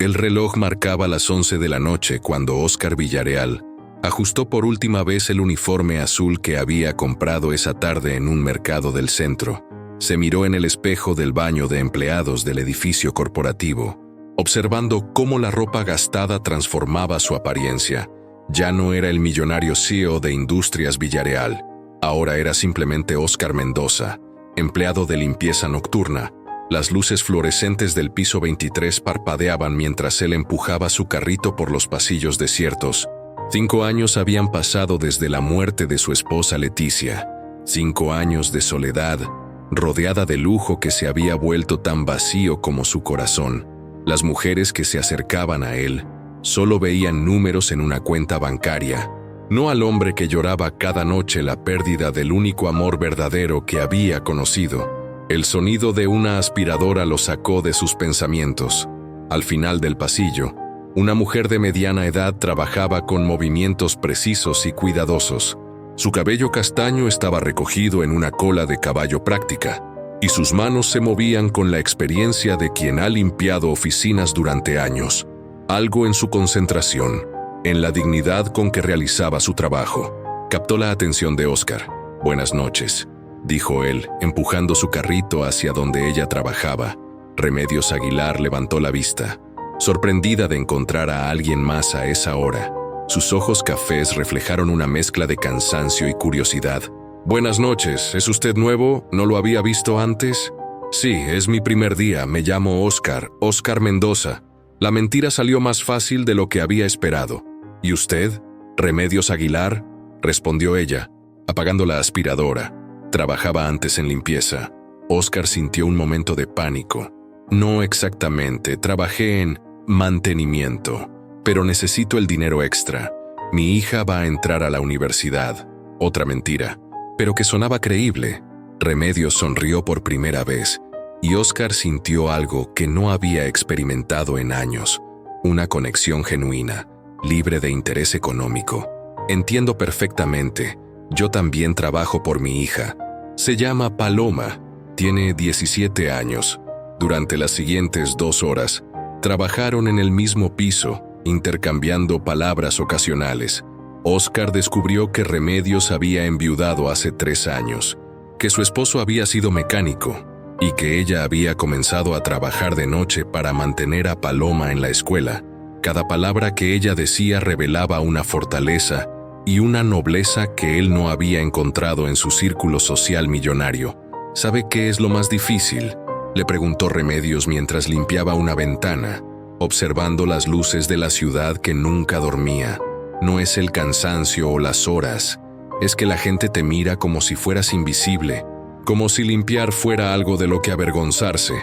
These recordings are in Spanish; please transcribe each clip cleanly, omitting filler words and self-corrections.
El reloj marcaba las 11 de la noche cuando Óscar Villarreal ajustó por última vez el uniforme azul que había comprado esa tarde en un mercado del centro. Se miró en el espejo del baño de empleados del edificio corporativo, observando cómo la ropa gastada transformaba su apariencia. Ya no era el millonario CEO de Industrias Villarreal, ahora era simplemente Óscar Mendoza, empleado de limpieza nocturna. Las luces fluorescentes del piso 23 parpadeaban mientras él empujaba su carrito por los pasillos desiertos. 5 años habían pasado desde la muerte de su esposa Leticia. 5 años de soledad, rodeada de lujo que se había vuelto tan vacío como su corazón. Las mujeres que se acercaban a él solo veían números en una cuenta bancaria, no al hombre que lloraba cada noche la pérdida del único amor verdadero que había conocido. El sonido de una aspiradora lo sacó de sus pensamientos. Al final del pasillo, una mujer de mediana edad trabajaba con movimientos precisos y cuidadosos. Su cabello castaño estaba recogido en una cola de caballo práctica, y sus manos se movían con la experiencia de quien ha limpiado oficinas durante años. Algo en su concentración, en la dignidad con que realizaba su trabajo, captó la atención de Óscar. «Buenas noches», dijo él, empujando su carrito hacia donde ella trabajaba. Remedios Aguilar levantó la vista, sorprendida de encontrar a alguien más a esa hora. Sus ojos cafés reflejaron una mezcla de cansancio y curiosidad. «Buenas noches, ¿es usted nuevo? ¿No lo había visto antes?» «Sí, es mi primer día, me llamo Óscar Mendoza». La mentira salió más fácil de lo que había esperado. «¿Y usted? Remedios Aguilar», respondió ella, apagando la aspiradora. Trabajaba antes en limpieza. Óscar sintió un momento de pánico. «No exactamente, trabajé en mantenimiento, pero necesito el dinero extra. Mi hija va a entrar a la universidad». Otra mentira, pero que sonaba creíble. Remedios sonrió por primera vez, y Óscar sintió algo que no había experimentado en años, una conexión genuina, libre de interés económico. «Entiendo perfectamente. Yo también trabajo por mi hija. Se llama Paloma. Tiene 17 años. Durante las siguientes 2 horas, trabajaron en el mismo piso, intercambiando palabras ocasionales. Óscar descubrió que Remedios había enviudado hace 3 años, que su esposo había sido mecánico y que ella había comenzado a trabajar de noche para mantener a Paloma en la escuela. Cada palabra que ella decía revelaba una fortaleza y una nobleza que él no había encontrado en su círculo social millonario. «¿Sabe qué es lo más difícil?», le preguntó Remedios mientras limpiaba una ventana, observando las luces de la ciudad que nunca dormía. «No es el cansancio o las horas, es que la gente te mira como si fueras invisible, como si limpiar fuera algo de lo que avergonzarse».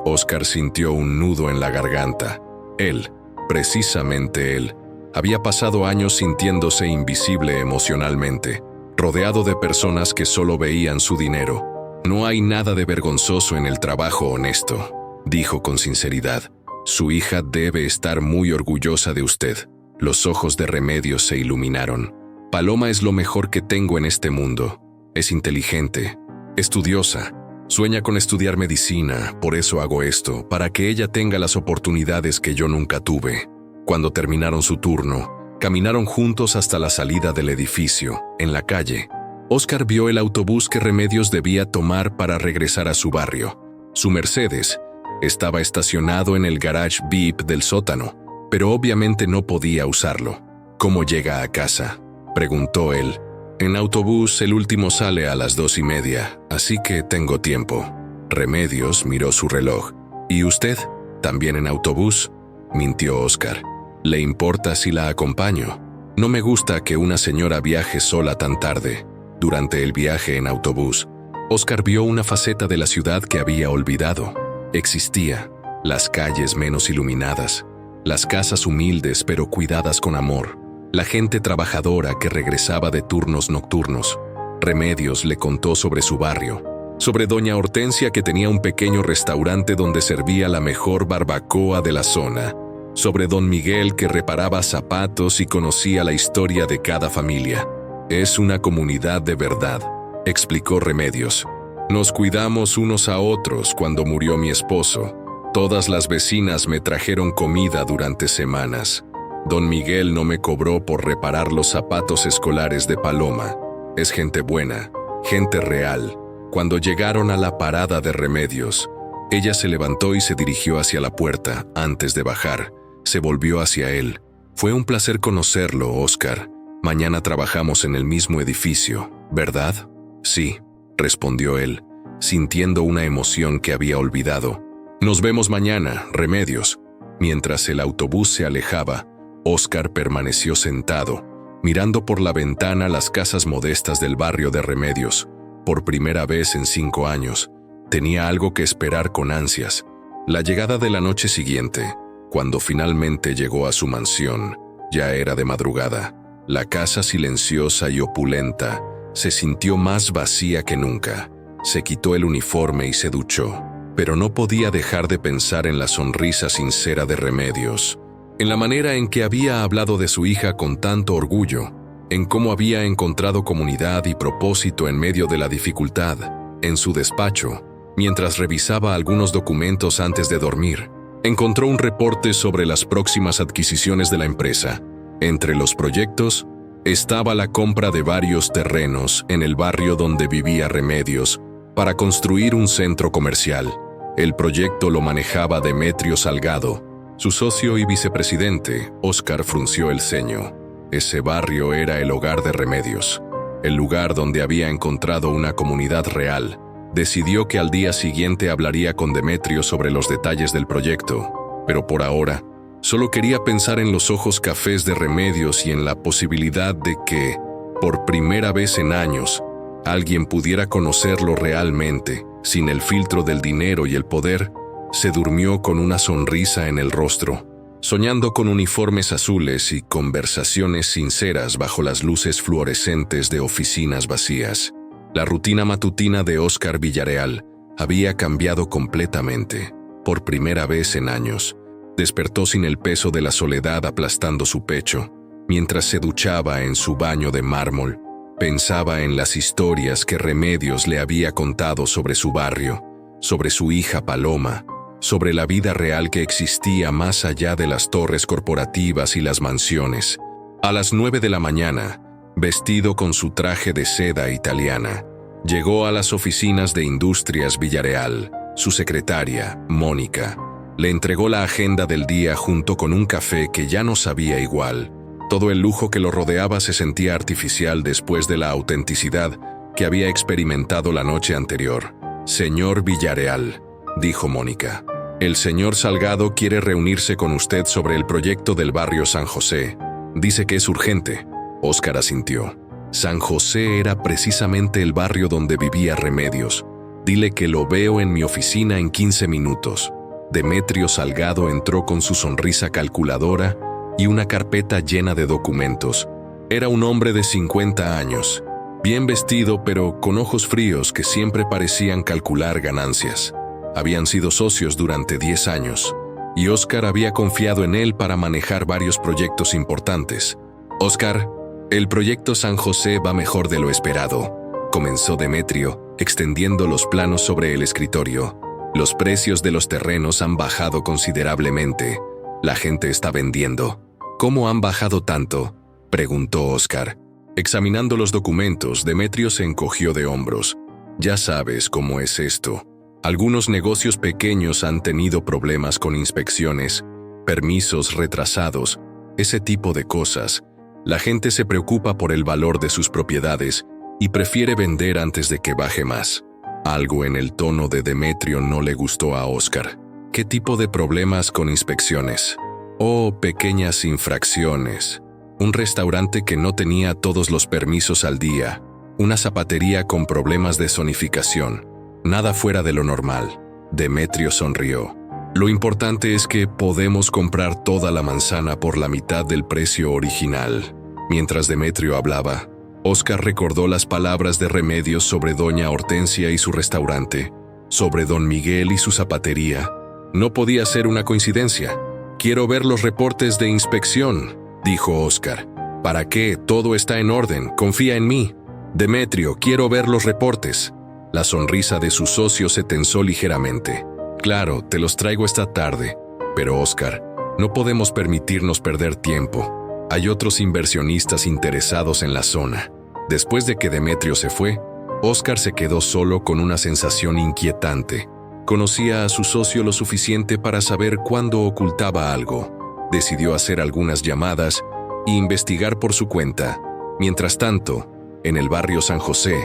Óscar sintió un nudo en la garganta. Él, precisamente él, había pasado años sintiéndose invisible emocionalmente, rodeado de personas que solo veían su dinero. «No hay nada de vergonzoso en el trabajo honesto», dijo con sinceridad. «Su hija debe estar muy orgullosa de usted». Los ojos de Remedios se iluminaron. «Paloma es lo mejor que tengo en este mundo. Es inteligente, estudiosa, sueña con estudiar medicina, por eso hago esto, para que ella tenga las oportunidades que yo nunca tuve». Cuando terminaron su turno, caminaron juntos hasta la salida del edificio, en la calle. Óscar vio el autobús que Remedios debía tomar para regresar a su barrio. Su Mercedes estaba estacionado en el garage VIP del sótano, pero obviamente no podía usarlo. «¿Cómo llega a casa?», preguntó él. «En autobús, el último sale a las 2:30, así que tengo tiempo». Remedios miró su reloj. «¿Y usted? ¿También en autobús?», mintió Óscar. «¿Le importa si la acompaño? No me gusta que una señora viaje sola tan tarde». Durante el viaje en autobús, Óscar vio una faceta de la ciudad que había olvidado. Existía: las calles menos iluminadas, las casas humildes pero cuidadas con amor, la gente trabajadora que regresaba de turnos nocturnos. Remedios le contó sobre su barrio, sobre doña Hortensia, que tenía un pequeño restaurante donde servía la mejor barbacoa de la zona, sobre don Miguel, que reparaba zapatos y conocía la historia de cada familia. «Es una comunidad de verdad», explicó Remedios. «Nos cuidamos unos a otros cuando murió mi esposo. Todas las vecinas me trajeron comida durante semanas. Don Miguel no me cobró por reparar los zapatos escolares de Paloma. Es gente buena, gente real. Cuando llegaron a la parada de Remedios, ella se levantó y se dirigió hacia la puerta. Antes de bajar, se volvió hacia él. Fue un placer conocerlo, Oscar. Mañana trabajamos en el mismo edificio, ¿verdad? Sí, respondió él, sintiendo una emoción que había olvidado. Nos vemos mañana, Remedios. Mientras el autobús se alejaba, Oscar permaneció sentado, mirando por la ventana las casas modestas del barrio de Remedios. Por primera vez en 5 años, tenía algo que esperar con ansias. La llegada de la noche siguiente, cuando finalmente llegó a su mansión, ya era de madrugada. La casa silenciosa y opulenta se sintió más vacía que nunca. Se quitó el uniforme y se duchó, pero no podía dejar de pensar en la sonrisa sincera de Remedios, en la manera en que había hablado de su hija con tanto orgullo, en cómo había encontrado comunidad y propósito en medio de la dificultad. En su despacho, mientras revisaba algunos documentos antes de dormir, encontró un reporte sobre las próximas adquisiciones de la empresa. Entre los proyectos estaba la compra de varios terrenos en el barrio donde vivía Remedios para construir un centro comercial. El proyecto lo manejaba Demetrio Salgado. Su socio y vicepresidente, Oscar, frunció el ceño. Ese barrio era el hogar de Remedios, el lugar donde había encontrado una comunidad real. Decidió que al día siguiente hablaría con Demetrio sobre los detalles del proyecto, pero por ahora solo quería pensar en los ojos cafés de Remedios y en la posibilidad de que, por primera vez en años, alguien pudiera conocerlo realmente, sin el filtro del dinero y el poder. Se durmió con una sonrisa en el rostro, soñando con uniformes azules y conversaciones sinceras bajo las luces fluorescentes de oficinas vacías. La rutina matutina de Oscar Villarreal había cambiado completamente. Por primera vez en años, despertó sin el peso de la soledad aplastando su pecho. Mientras se duchaba en su baño de mármol, pensaba en las historias que Remedios le había contado sobre su barrio, sobre su hija Paloma, sobre la vida real que existía más allá de las torres corporativas y las mansiones. A las 9 de la mañana, vestido con su traje de seda italiana, llegó a las oficinas de Industrias Villarreal. Su secretaria, Mónica, le entregó la agenda del día junto con un café que ya no sabía igual. Todo el lujo que lo rodeaba se sentía artificial después de la autenticidad que había experimentado la noche anterior. Señor Villarreal, dijo Mónica, el señor Salgado quiere reunirse con usted sobre el proyecto del barrio San José. Dice que es urgente. Oscar asintió. San José era precisamente el barrio donde vivía Remedios. Dile que lo veo en mi oficina en 15 minutos. Demetrio Salgado entró con su sonrisa calculadora y una carpeta llena de documentos. Era un hombre de 50 años, bien vestido pero con ojos fríos que siempre parecían calcular ganancias. Habían sido socios durante 10 años, y Oscar había confiado en él para manejar varios proyectos importantes. Oscar, el proyecto San José va mejor de lo esperado, comenzó Demetrio, extendiendo los planos sobre el escritorio. Los precios de los terrenos han bajado considerablemente. La gente está vendiendo. ¿Cómo han bajado tanto?, preguntó Oscar. Examinando los documentos, Demetrio se encogió de hombros. Ya sabes cómo es esto. Algunos negocios pequeños han tenido problemas con inspecciones, permisos retrasados, ese tipo de cosas. La gente se preocupa por el valor de sus propiedades y prefiere vender antes de que baje más. Algo en el tono de Demetrio no le gustó a Oscar. ¿Qué tipo de problemas con inspecciones? Oh, pequeñas infracciones. Un restaurante que no tenía todos los permisos al día. Una zapatería con problemas de zonificación. Nada fuera de lo normal. Demetrio sonrió. Lo importante es que podemos comprar toda la manzana por la mitad del precio original. Mientras Demetrio hablaba, Oscar recordó las palabras de Remedios sobre doña Hortensia y su restaurante, sobre don Miguel y su zapatería. No podía ser una coincidencia. Quiero ver los reportes de inspección, dijo Oscar. ¿Para qué? Todo está en orden. Confía en mí. Demetrio, quiero ver los reportes. La sonrisa de su socio se tensó ligeramente. Claro, te los traigo esta tarde. Pero Oscar, no podemos permitirnos perder tiempo. Hay otros inversionistas interesados en la zona. Después de que Demetrio se fue, Oscar se quedó solo con una sensación inquietante. Conocía a su socio lo suficiente para saber cuándo ocultaba algo. Decidió hacer algunas llamadas e investigar por su cuenta. Mientras tanto, en el barrio San José,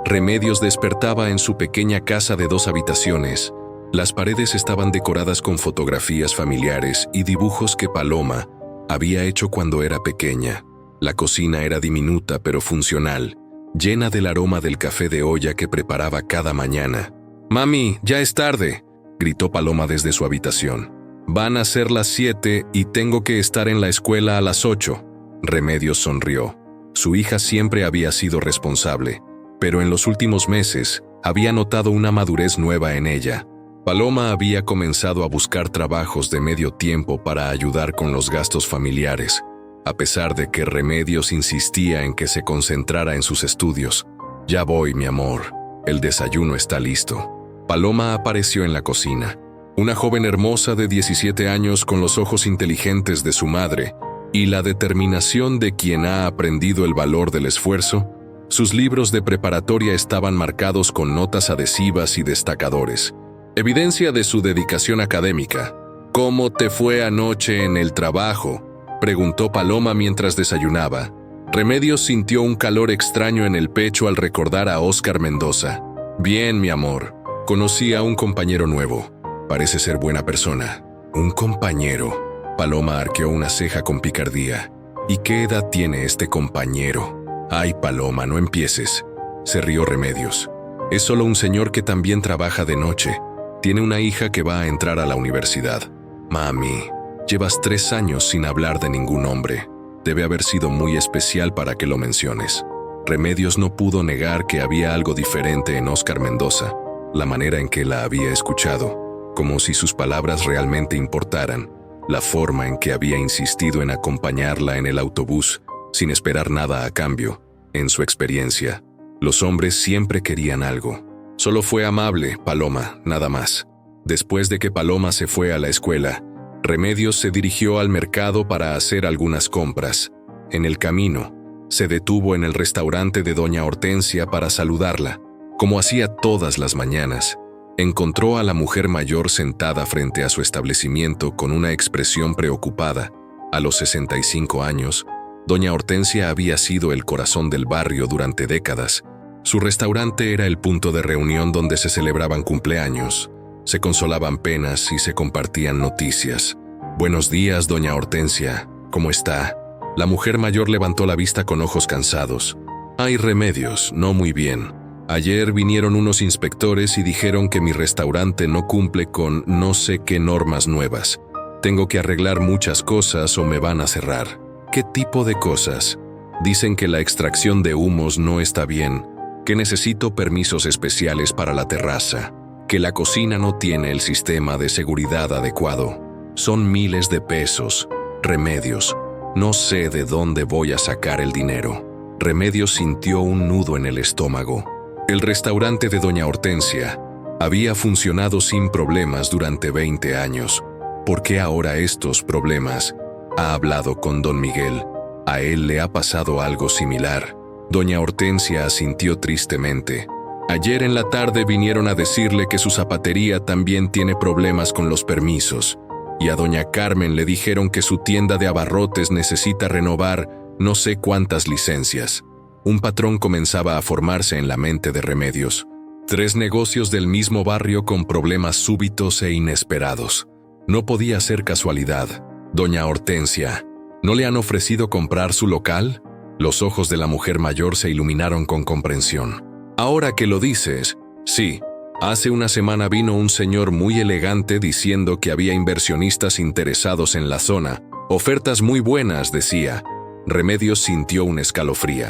Remedios despertaba en su pequeña casa de 2 habitaciones. Las paredes estaban decoradas con fotografías familiares y dibujos que Paloma había hecho cuando era pequeña. La cocina era diminuta pero funcional, llena del aroma del café de olla que preparaba cada mañana. «Mami, ya es tarde», gritó Paloma desde su habitación. «Van a ser las 7 y tengo que estar en la escuela a las 8». Remedios sonrió. Su hija siempre había sido responsable, pero en los últimos meses había notado una madurez nueva en ella. Paloma había comenzado a buscar trabajos de medio tiempo para ayudar con los gastos familiares, a pesar de que Remedios insistía en que se concentrara en sus estudios. «Ya voy, mi amor. El desayuno está listo». Paloma apareció en la cocina. Una joven hermosa de 17 años con los ojos inteligentes de su madre y la determinación de quien ha aprendido el valor del esfuerzo. Sus libros de preparatoria estaban marcados con notas adhesivas y destacadores, evidencia de su dedicación académica. «¿Cómo te fue anoche en el trabajo?», preguntó Paloma mientras desayunaba. Remedios sintió un calor extraño en el pecho al recordar a Oscar Mendoza. «Bien, mi amor. Conocí a un compañero nuevo. Parece ser buena persona». «¿Un compañero?». Paloma arqueó una ceja con picardía. «¿Y qué edad tiene este compañero?». «Ay, Paloma, no empieces», se rió Remedios. «Es solo un señor que también trabaja de noche. Tiene una hija que va a entrar a la universidad». «Mami, llevas 3 años sin hablar de ningún hombre. Debe haber sido muy especial para que lo menciones». Remedios no pudo negar que había algo diferente en Oscar Mendoza, la manera en que la había escuchado, como si sus palabras realmente importaran, la forma en que había insistido en acompañarla en el autobús, sin esperar nada a cambio. En su experiencia, los hombres siempre querían algo. Solo fue amable, Paloma, nada más. Después de que Paloma se fue a la escuela, Remedios se dirigió al mercado para hacer algunas compras. En el camino, se detuvo en el restaurante de Doña Hortensia para saludarla. Como hacía todas las mañanas, encontró a la mujer mayor sentada frente a su establecimiento con una expresión preocupada. A los 65 años, Doña Hortensia había sido el corazón del barrio durante décadas. Su restaurante era el punto de reunión donde se celebraban cumpleaños, se consolaban penas y se compartían noticias. «Buenos días, Doña Hortensia. ¿Cómo está?». La mujer mayor levantó la vista con ojos cansados. «Hay Remedios, no muy bien. Ayer vinieron unos inspectores y dijeron que mi restaurante no cumple con no sé qué normas nuevas. Tengo que arreglar muchas cosas o me van a cerrar». «¿Qué tipo de cosas?». «Dicen que la extracción de humos no está bien, que necesito permisos especiales para la terraza, que la cocina no tiene el sistema de seguridad adecuado. Son miles de pesos. Remedios, no sé de dónde voy a sacar el dinero». Remedios sintió un nudo en el estómago. El restaurante de Doña Hortensia había funcionado sin problemas durante 20 años. ¿Por qué ahora estos problemas? Ha hablado con don Miguel. A él le ha pasado algo similar. Doña Hortensia asintió tristemente. Ayer en la tarde vinieron a decirle que su zapatería también tiene problemas con los permisos. Y a doña Carmen le dijeron que su tienda de abarrotes necesita renovar no sé cuántas licencias. Un patrón comenzaba a formarse en la mente de Remedios. 3 negocios del mismo barrio con problemas súbitos e inesperados. No podía ser casualidad. «Doña Hortensia, ¿no le han ofrecido comprar su local?». Los ojos de la mujer mayor se iluminaron con comprensión. «Ahora que lo dices, sí. Hace una semana vino un señor muy elegante diciendo que había inversionistas interesados en la zona. Ofertas muy buenas, decía». Remedios sintió un escalofrío.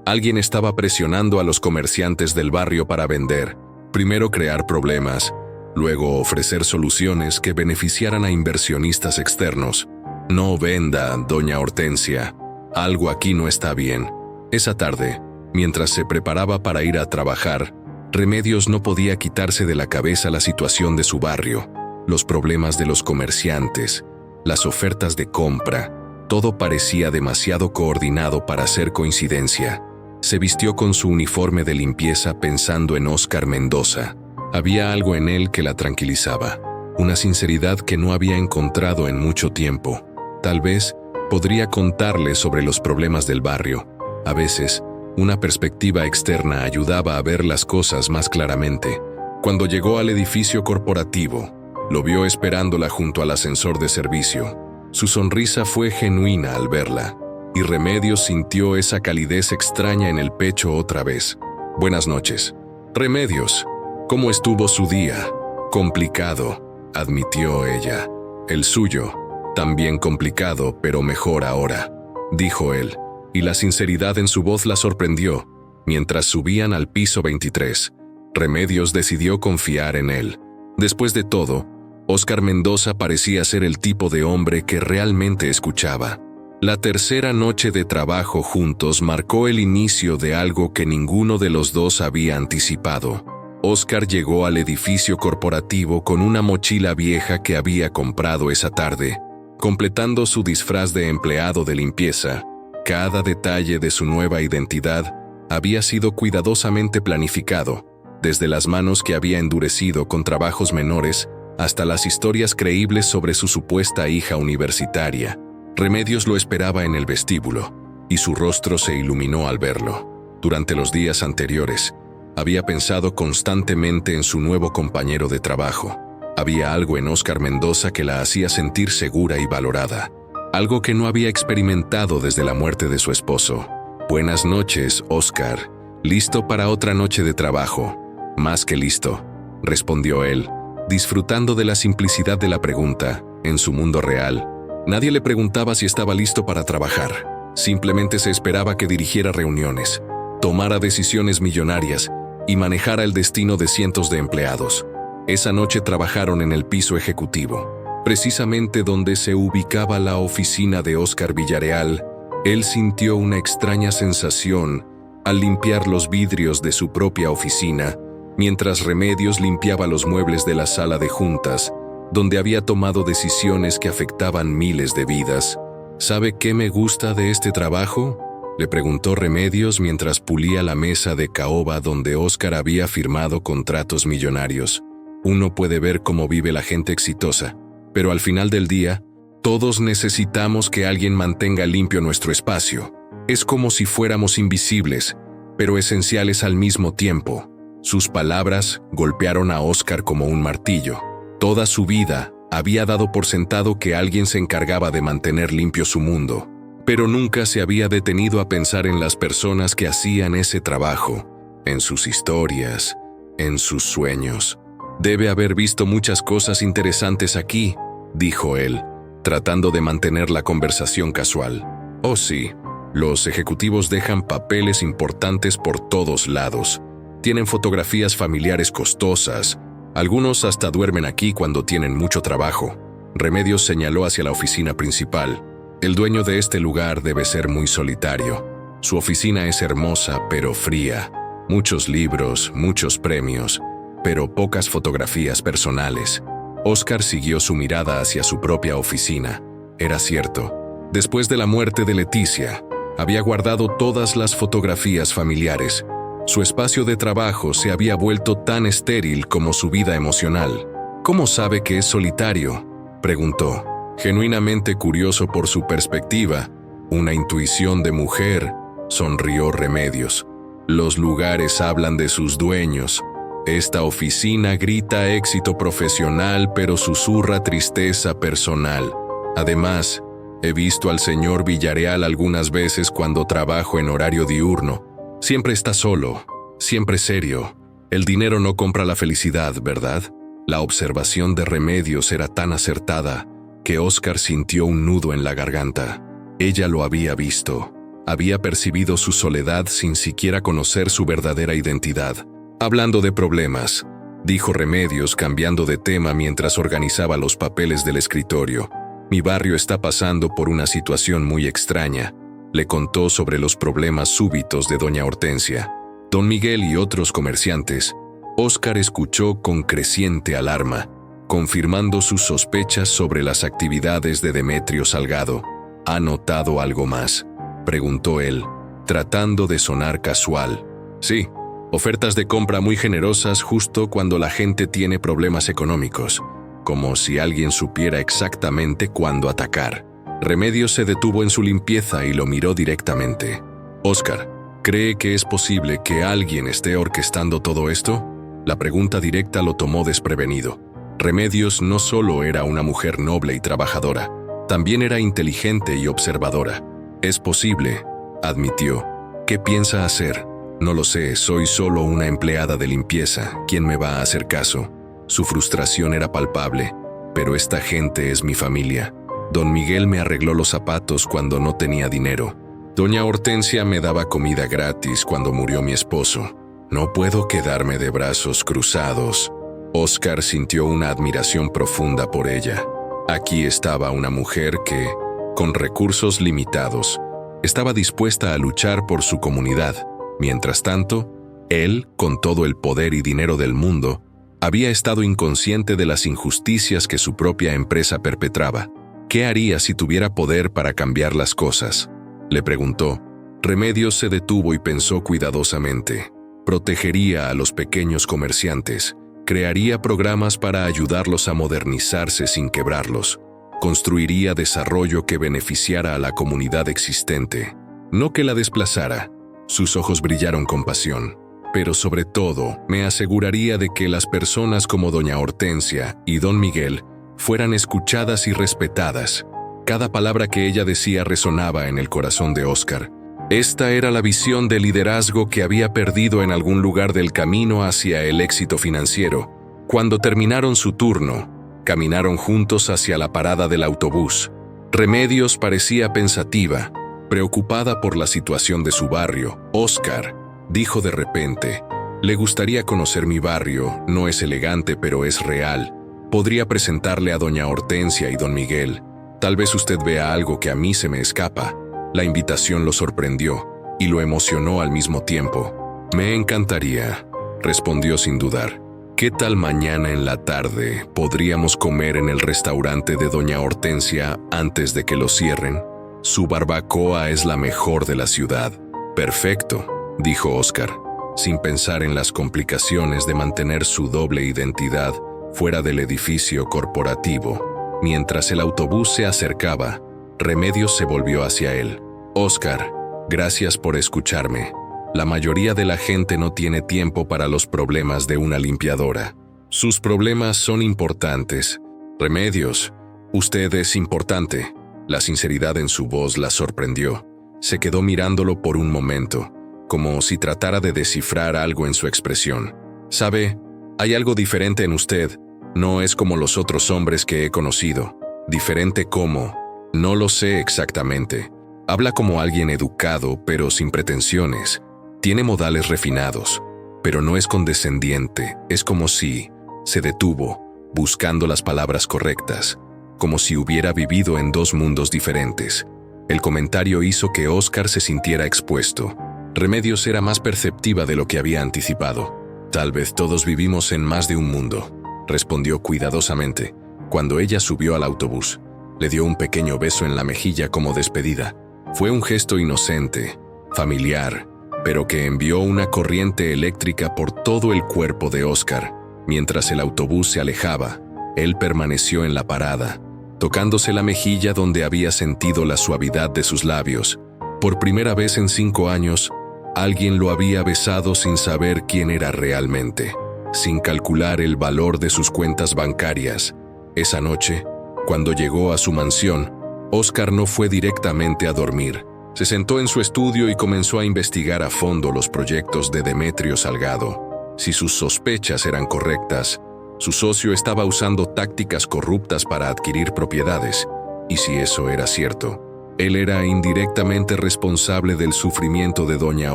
Alguien estaba presionando a los comerciantes del barrio para vender. Primero crear problemas, luego ofrecer soluciones que beneficiaran a inversionistas externos. «No venda, doña Hortensia. Algo aquí no está bien». Esa tarde, mientras se preparaba para ir a trabajar, Remedios no podía quitarse de la cabeza la situación de su barrio, los problemas de los comerciantes, las ofertas de compra. Todo parecía demasiado coordinado para ser coincidencia. Se vistió con su uniforme de limpieza pensando en Óscar Mendoza. Había algo en él que la tranquilizaba, una sinceridad que no había encontrado en mucho tiempo. Tal vez podría contarle sobre los problemas del barrio. A veces, una perspectiva externa ayudaba a ver las cosas más claramente. Cuando llegó al edificio corporativo, lo vio esperándola junto al ascensor de servicio. Su sonrisa fue genuina al verla, y Remedios sintió esa calidez extraña en el pecho otra vez. «Buenas noches. Remedios, ¿cómo estuvo su día?» «Complicado», admitió ella. «El suyo, también complicado, pero mejor ahora», dijo él, y la sinceridad en su voz la sorprendió. Mientras subían al piso 23, Remedios decidió confiar en él. Después de todo, Óscar Mendoza parecía ser el tipo de hombre que realmente escuchaba. La tercera noche de trabajo juntos marcó el inicio de algo que ninguno de los dos había anticipado. Óscar llegó al edificio corporativo con una mochila vieja que había comprado esa tarde. Completando su disfraz de empleado de limpieza, cada detalle de su nueva identidad había sido cuidadosamente planificado, desde las manos que había endurecido con trabajos menores hasta las historias creíbles sobre su supuesta hija universitaria. Remedios lo esperaba en el vestíbulo, y su rostro se iluminó al verlo. Durante los días anteriores, había pensado constantemente en su nuevo compañero de trabajo. Había algo en Óscar Mendoza que la hacía sentir segura y valorada, algo que no había experimentado desde la muerte de su esposo. «Buenas noches, Óscar. ¿Listo para otra noche de trabajo?» «Más que listo», respondió él, disfrutando de la simplicidad de la pregunta. En su mundo real, nadie le preguntaba si estaba listo para trabajar. Simplemente se esperaba que dirigiera reuniones, tomara decisiones millonarias y manejara el destino de cientos de empleados. Esa noche trabajaron en el piso ejecutivo, precisamente donde se ubicaba la oficina de Óscar Villarreal. Él sintió una extraña sensación al limpiar los vidrios de su propia oficina, mientras Remedios limpiaba los muebles de la sala de juntas, donde había tomado decisiones que afectaban miles de vidas. «¿Sabe qué me gusta de este trabajo?», le preguntó Remedios mientras pulía la mesa de caoba donde Óscar había firmado contratos millonarios. «Uno puede ver cómo vive la gente exitosa, pero al final del día, todos necesitamos que alguien mantenga limpio nuestro espacio. Es como si fuéramos invisibles, pero esenciales al mismo tiempo». Sus palabras golpearon a Óscar como un martillo. Toda su vida había dado por sentado que alguien se encargaba de mantener limpio su mundo, pero nunca se había detenido a pensar en las personas que hacían ese trabajo, en sus historias, en sus sueños. «Debe haber visto muchas cosas interesantes aquí», dijo él, tratando de mantener la conversación casual. «Oh sí, los ejecutivos dejan papeles importantes por todos lados. Tienen fotografías familiares costosas. Algunos hasta duermen aquí cuando tienen mucho trabajo». Remedios señaló hacia la oficina principal. «El dueño de este lugar debe ser muy solitario. Su oficina es hermosa pero fría. Muchos libros, muchos premios, pero pocas fotografías personales». Óscar siguió su mirada hacia su propia oficina. Era cierto. Después de la muerte de Leticia, había guardado todas las fotografías familiares. Su espacio de trabajo se había vuelto tan estéril como su vida emocional. «¿Cómo sabe que es solitario?», preguntó, genuinamente curioso por su perspectiva. «Una intuición de mujer», sonrió Remedios. «Los lugares hablan de sus dueños. Esta oficina grita éxito profesional pero susurra tristeza personal. Además, he visto al señor Villarreal algunas veces cuando trabajo en horario diurno. Siempre está solo, siempre serio. El dinero no compra la felicidad, ¿verdad?». La observación de Remedios era tan acertada que Óscar sintió un nudo en la garganta. Ella lo había visto. Había percibido su soledad sin siquiera conocer su verdadera identidad. «Hablando de problemas», dijo Remedios cambiando de tema mientras organizaba los papeles del escritorio. «Mi barrio está pasando por una situación muy extraña». Le contó sobre los problemas súbitos de doña Hortensia. Don Miguel y otros comerciantes Óscar escuchó con creciente alarma, confirmando sus sospechas sobre las actividades de Demetrio Salgado. ¿Ha notado algo más?, preguntó él, tratando de sonar casual. Sí, ofertas de compra muy generosas justo cuando la gente tiene problemas económicos, como si alguien supiera exactamente cuándo atacar. Remedios se detuvo en su limpieza y lo miró directamente. Óscar, ¿cree que es posible que alguien esté orquestando todo esto? La pregunta directa lo tomó desprevenido. Remedios no solo era una mujer noble y trabajadora, también era inteligente y observadora. Es posible, admitió. ¿Qué piensa hacer? No lo sé, soy solo una empleada de limpieza. ¿Quién me va a hacer caso? Su frustración era palpable. Pero esta gente es mi familia. Don Miguel me arregló los zapatos cuando no tenía dinero. Doña Hortensia me daba comida gratis cuando murió mi esposo. No puedo quedarme de brazos cruzados. Óscar sintió una admiración profunda por ella. Aquí estaba una mujer que, con recursos limitados, estaba dispuesta a luchar por su comunidad. Mientras tanto, él, con todo el poder y dinero del mundo, había estado inconsciente de las injusticias que su propia empresa perpetraba. ¿Qué haría si tuviera poder para cambiar las cosas?, le preguntó. Remedios se detuvo y pensó cuidadosamente. Protegería a los pequeños comerciantes, crearía programas para ayudarlos a modernizarse sin quebrarlos, construiría desarrollo que beneficiara a la comunidad existente, no que la desplazara. Sus ojos brillaron con pasión. Pero sobre todo, me aseguraría de que las personas como doña Hortensia y don Miguel fueran escuchadas y respetadas. Cada palabra que ella decía resonaba en el corazón de Óscar. Esta era la visión de liderazgo que había perdido en algún lugar del camino hacia el éxito financiero. Cuando terminaron su turno, caminaron juntos hacia la parada del autobús. Remedios parecía pensativa, preocupada por la situación de su barrio. Óscar dijo de repente, le gustaría conocer mi barrio, no es elegante pero es real. Podría presentarle a doña Hortensia y don Miguel. Tal vez usted vea algo que a mí se me escapa. La invitación lo sorprendió y lo emocionó al mismo tiempo. Me encantaría, respondió sin dudar. ¿Qué tal mañana en la tarde podríamos comer en el restaurante de doña Hortensia antes de que lo cierren? Su barbacoa es la mejor de la ciudad. Perfecto, dijo Óscar, sin pensar en las complicaciones de mantener su doble identidad fuera del edificio corporativo. Mientras el autobús se acercaba, Remedios se volvió hacia él. Óscar, gracias por escucharme. La mayoría de la gente no tiene tiempo para los problemas de una limpiadora. Sus problemas son importantes. Remedios, usted es importante. La sinceridad en su voz la sorprendió. Se quedó mirándolo por un momento, como si tratara de descifrar algo en su expresión. ¿Sabe? Hay algo diferente en usted. No es como los otros hombres que he conocido. Diferente como... No lo sé exactamente. Habla como alguien educado, pero sin pretensiones. Tiene modales refinados, pero no es condescendiente. Es como si... Se detuvo, buscando las palabras correctas, como si hubiera vivido en dos mundos diferentes. El comentario hizo que Óscar se sintiera expuesto. Remedios era más perceptiva de lo que había anticipado. Tal vez todos vivimos en más de un mundo, respondió cuidadosamente. Cuando ella subió al autobús, le dio un pequeño beso en la mejilla como despedida. Fue un gesto inocente, familiar, pero que envió una corriente eléctrica por todo el cuerpo de Óscar. Mientras el autobús se alejaba, él permaneció en la parada, tocándose la mejilla donde había sentido la suavidad de sus labios. Por primera vez en 5 años, alguien lo había besado sin saber quién era realmente, sin calcular el valor de sus cuentas bancarias. Esa noche, cuando llegó a su mansión, Óscar no fue directamente a dormir. Se sentó en su estudio y comenzó a investigar a fondo los proyectos de Demetrio Salgado. Si sus sospechas eran correctas, su socio estaba usando tácticas corruptas para adquirir propiedades, y si eso era cierto, él era indirectamente responsable del sufrimiento de doña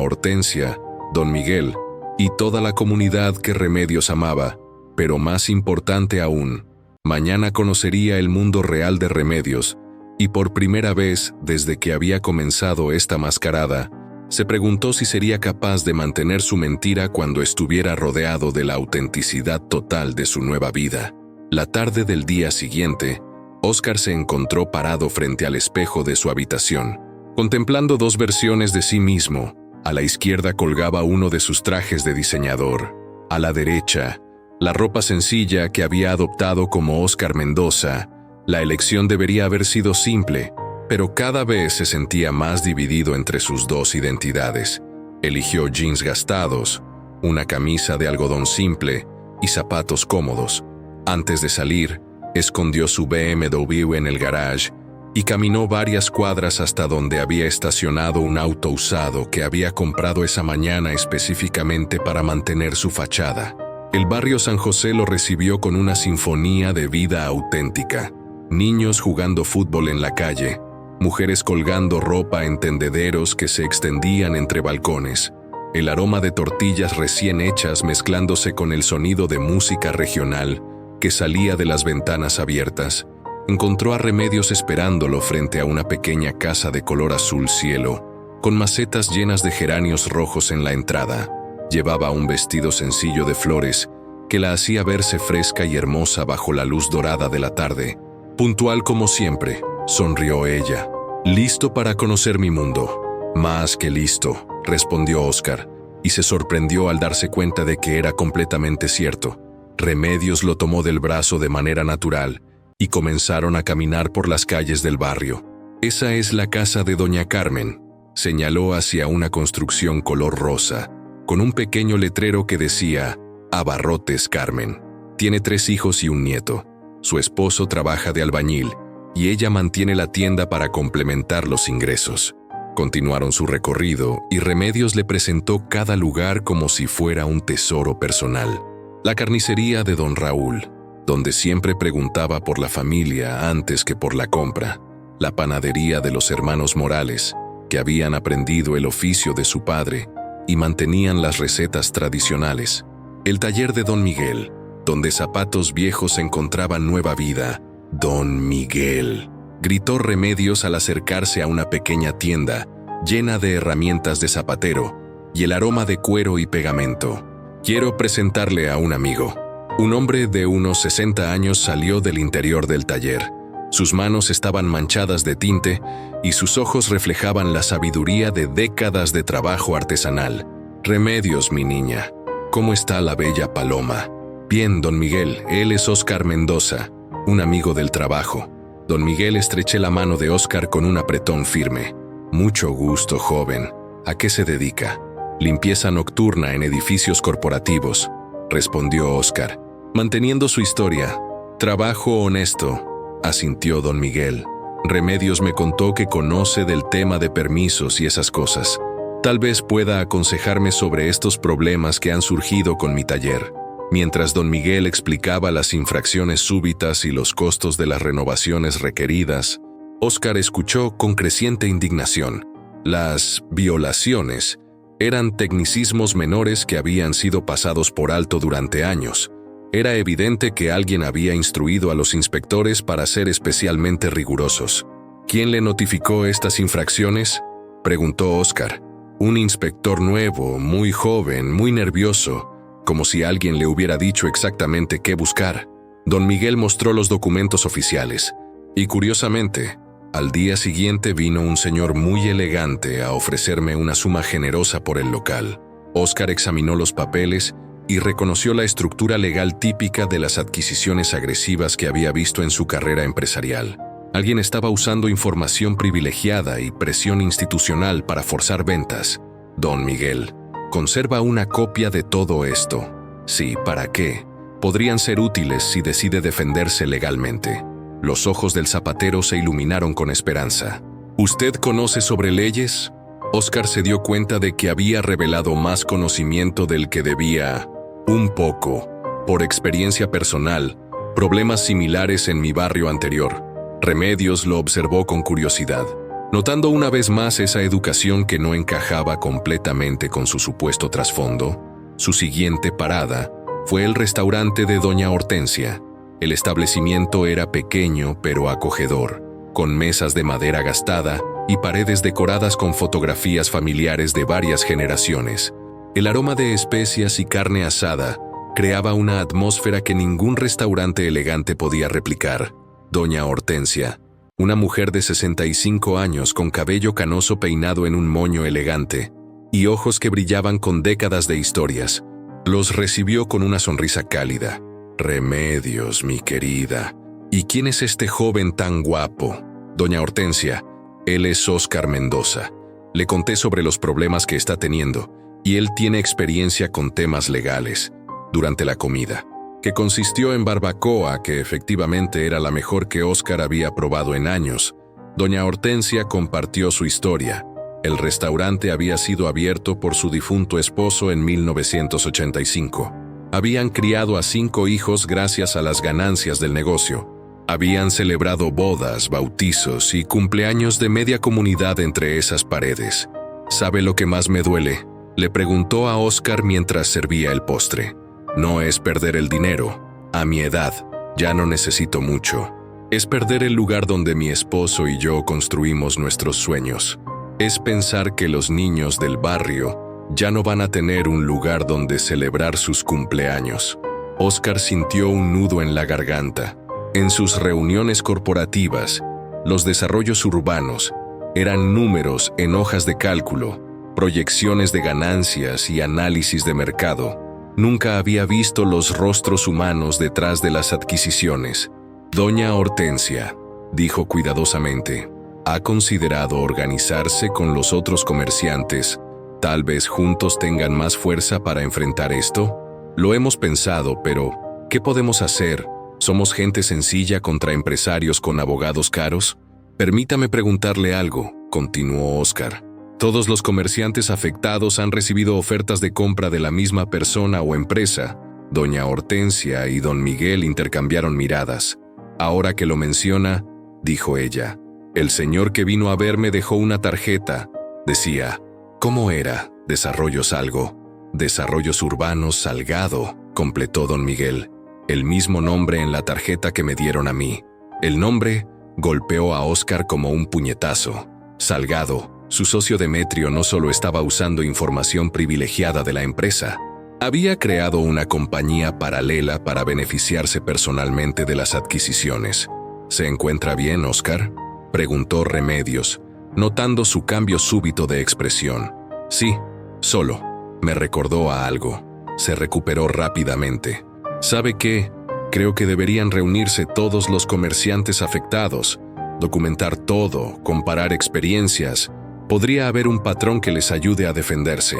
Hortensia, don Miguel y toda la comunidad que Remedios amaba. Pero más importante aún, mañana conocería el mundo real de Remedios, y por primera vez desde que había comenzado esta mascarada, Se preguntó si sería capaz de mantener su mentira cuando estuviera rodeado de la autenticidad total de su nueva vida. La tarde del día siguiente, Oscar se encontró parado frente al espejo de su habitación, contemplando dos versiones de sí mismo. A la izquierda colgaba uno de sus trajes de diseñador. A la derecha, la ropa sencilla que había adoptado como Oscar Mendoza. La elección debería haber sido simple, pero cada vez se sentía más dividido entre sus dos identidades. Eligió jeans gastados, una camisa de algodón simple y zapatos cómodos. Antes de salir, escondió su BMW en el garage y caminó varias cuadras hasta donde había estacionado un auto usado que había comprado esa mañana específicamente para mantener su fachada. El barrio San José lo recibió con una sinfonía de vida auténtica. Niños jugando fútbol en la calle, mujeres colgando ropa en tendederos que se extendían entre balcones, el aroma de tortillas recién hechas mezclándose con el sonido de música regional que salía de las ventanas abiertas. Encontró a Remedios esperándolo frente a una pequeña casa de color azul cielo, con macetas llenas de geranios rojos en la entrada. Llevaba un vestido sencillo de flores que la hacía verse fresca y hermosa bajo la luz dorada de la tarde. Puntual como siempre, sonrió ella. «Listo para conocer mi mundo». «Más que listo», respondió Oscar, y se sorprendió al darse cuenta de que era completamente cierto. Remedios lo tomó del brazo de manera natural y comenzaron a caminar por las calles del barrio. «Esa es la casa de Doña Carmen», señaló hacia una construcción color rosa, con un pequeño letrero que decía «Abarrotes Carmen». Tiene 3 hijos y un nieto. Su esposo trabaja de albañil y ella mantiene la tienda para complementar los ingresos. Continuaron su recorrido y Remedios le presentó cada lugar como si fuera un tesoro personal. La carnicería de Don Raúl, donde siempre preguntaba por la familia antes que por la compra. La panadería de los hermanos Morales, que habían aprendido el oficio de su padre y mantenían las recetas tradicionales. El taller de Don Miguel, donde zapatos viejos encontraban nueva vida. «Don Miguel», gritó Remedios al acercarse a una pequeña tienda llena de herramientas de zapatero y el aroma de cuero y pegamento. «Quiero presentarle a un amigo». Un hombre de unos 60 años salió del interior del taller. Sus manos estaban manchadas de tinte y sus ojos reflejaban la sabiduría de décadas de trabajo artesanal. «Remedios, mi niña. ¿Cómo está la bella Paloma?» «Bien, don Miguel, él es Oscar Mendoza, un amigo del trabajo». Don Miguel estrechó la mano de Oscar con un apretón firme. «Mucho gusto, joven. ¿A qué se dedica?» «Limpieza nocturna en edificios corporativos», respondió Oscar, manteniendo su historia. «Trabajo honesto», asintió don Miguel. «Remedios me contó que conoce del tema de permisos y esas cosas. Tal vez pueda aconsejarme sobre estos problemas que han surgido con mi taller». Mientras don Miguel explicaba las infracciones súbitas y los costos de las renovaciones requeridas, Oscar escuchó con creciente indignación. Las violaciones eran tecnicismos menores que habían sido pasados por alto durante años. Era evidente que alguien había instruido a los inspectores para ser especialmente rigurosos. «¿Quién le notificó estas infracciones?», preguntó Oscar. «Un inspector nuevo, muy joven, muy nervioso, como si alguien le hubiera dicho exactamente qué buscar». Don Miguel mostró los documentos oficiales, y curiosamente, al día siguiente vino un señor muy elegante a ofrecerme una suma generosa por el local. Oscar examinó los papeles y reconoció la estructura legal típica de las adquisiciones agresivas que había visto en su carrera empresarial. Alguien estaba usando información privilegiada y presión institucional para forzar ventas. Don Miguel, conserva una copia de todo esto. Sí, ¿para qué? Podrían ser útiles si decide defenderse legalmente. Los ojos del zapatero se iluminaron con esperanza. ¿Usted conoce sobre leyes? Oscar se dio cuenta de que había revelado más conocimiento del que debía. Un poco. Por experiencia personal, problemas similares en mi barrio anterior. Remedios lo observó con curiosidad, notando una vez más esa educación que no encajaba completamente con su supuesto trasfondo. Su siguiente parada fue el restaurante de Doña Hortensia. El establecimiento era pequeño pero acogedor, con mesas de madera gastada y paredes decoradas con fotografías familiares de varias generaciones. El aroma de especias y carne asada creaba una atmósfera que ningún restaurante elegante podía replicar. Doña Hortensia, una mujer de 65 años con cabello canoso peinado en un moño elegante y ojos que brillaban con décadas de historias, los recibió con una sonrisa cálida. «Remedios, mi querida. ¿Y quién es este joven tan guapo?» «Doña Hortensia, él es Óscar Mendoza. Le conté sobre los problemas que está teniendo y él tiene experiencia con temas legales». Durante la comida, que consistió en barbacoa, que efectivamente era la mejor que Óscar había probado en años, doña Hortensia compartió su historia. El restaurante había sido abierto por su difunto esposo en 1985. Habían criado a 5 hijos gracias a las ganancias del negocio. Habían celebrado bodas, bautizos y cumpleaños de media comunidad entre esas paredes. «¿Sabe lo que más me duele?», le preguntó a Óscar mientras servía el postre. «No es perder el dinero. A mi edad, ya no necesito mucho. Es perder el lugar donde mi esposo y yo construimos nuestros sueños. Es pensar que los niños del barrio ya no van a tener un lugar donde celebrar sus cumpleaños». Óscar sintió un nudo en la garganta. En sus reuniones corporativas, los desarrollos urbanos eran números en hojas de cálculo, proyecciones de ganancias y análisis de mercado. Nunca había visto los rostros humanos detrás de las adquisiciones. «Doña Hortensia», dijo cuidadosamente, «¿ha considerado organizarse con los otros comerciantes? Tal vez juntos tengan más fuerza para enfrentar esto». «Lo hemos pensado, pero ¿qué podemos hacer? ¿Somos gente sencilla contra empresarios con abogados caros?» «Permítame preguntarle algo», continuó Óscar. «Todos los comerciantes afectados han recibido ofertas de compra de la misma persona o empresa». Doña Hortensia y don Miguel intercambiaron miradas. «Ahora que lo menciona», dijo ella, «el señor que vino a verme dejó una tarjeta. Decía, ¿cómo era? Desarrollos algo». «Desarrollos Urbanos Salgado», completó don Miguel. «El mismo nombre en la tarjeta que me dieron a mí». El nombre golpeó a Óscar como un puñetazo. Salgado, su socio Demetrio, no solo estaba usando información privilegiada de la empresa, había creado una compañía paralela para beneficiarse personalmente de las adquisiciones. «¿Se encuentra bien, Óscar?», preguntó Remedios, notando su cambio súbito de expresión. «Sí, solo. Me recordó a algo». Se recuperó rápidamente. «¿Sabe qué? Creo que deberían reunirse todos los comerciantes afectados, documentar todo, comparar experiencias. Podría haber un patrón que les ayude a defenderse».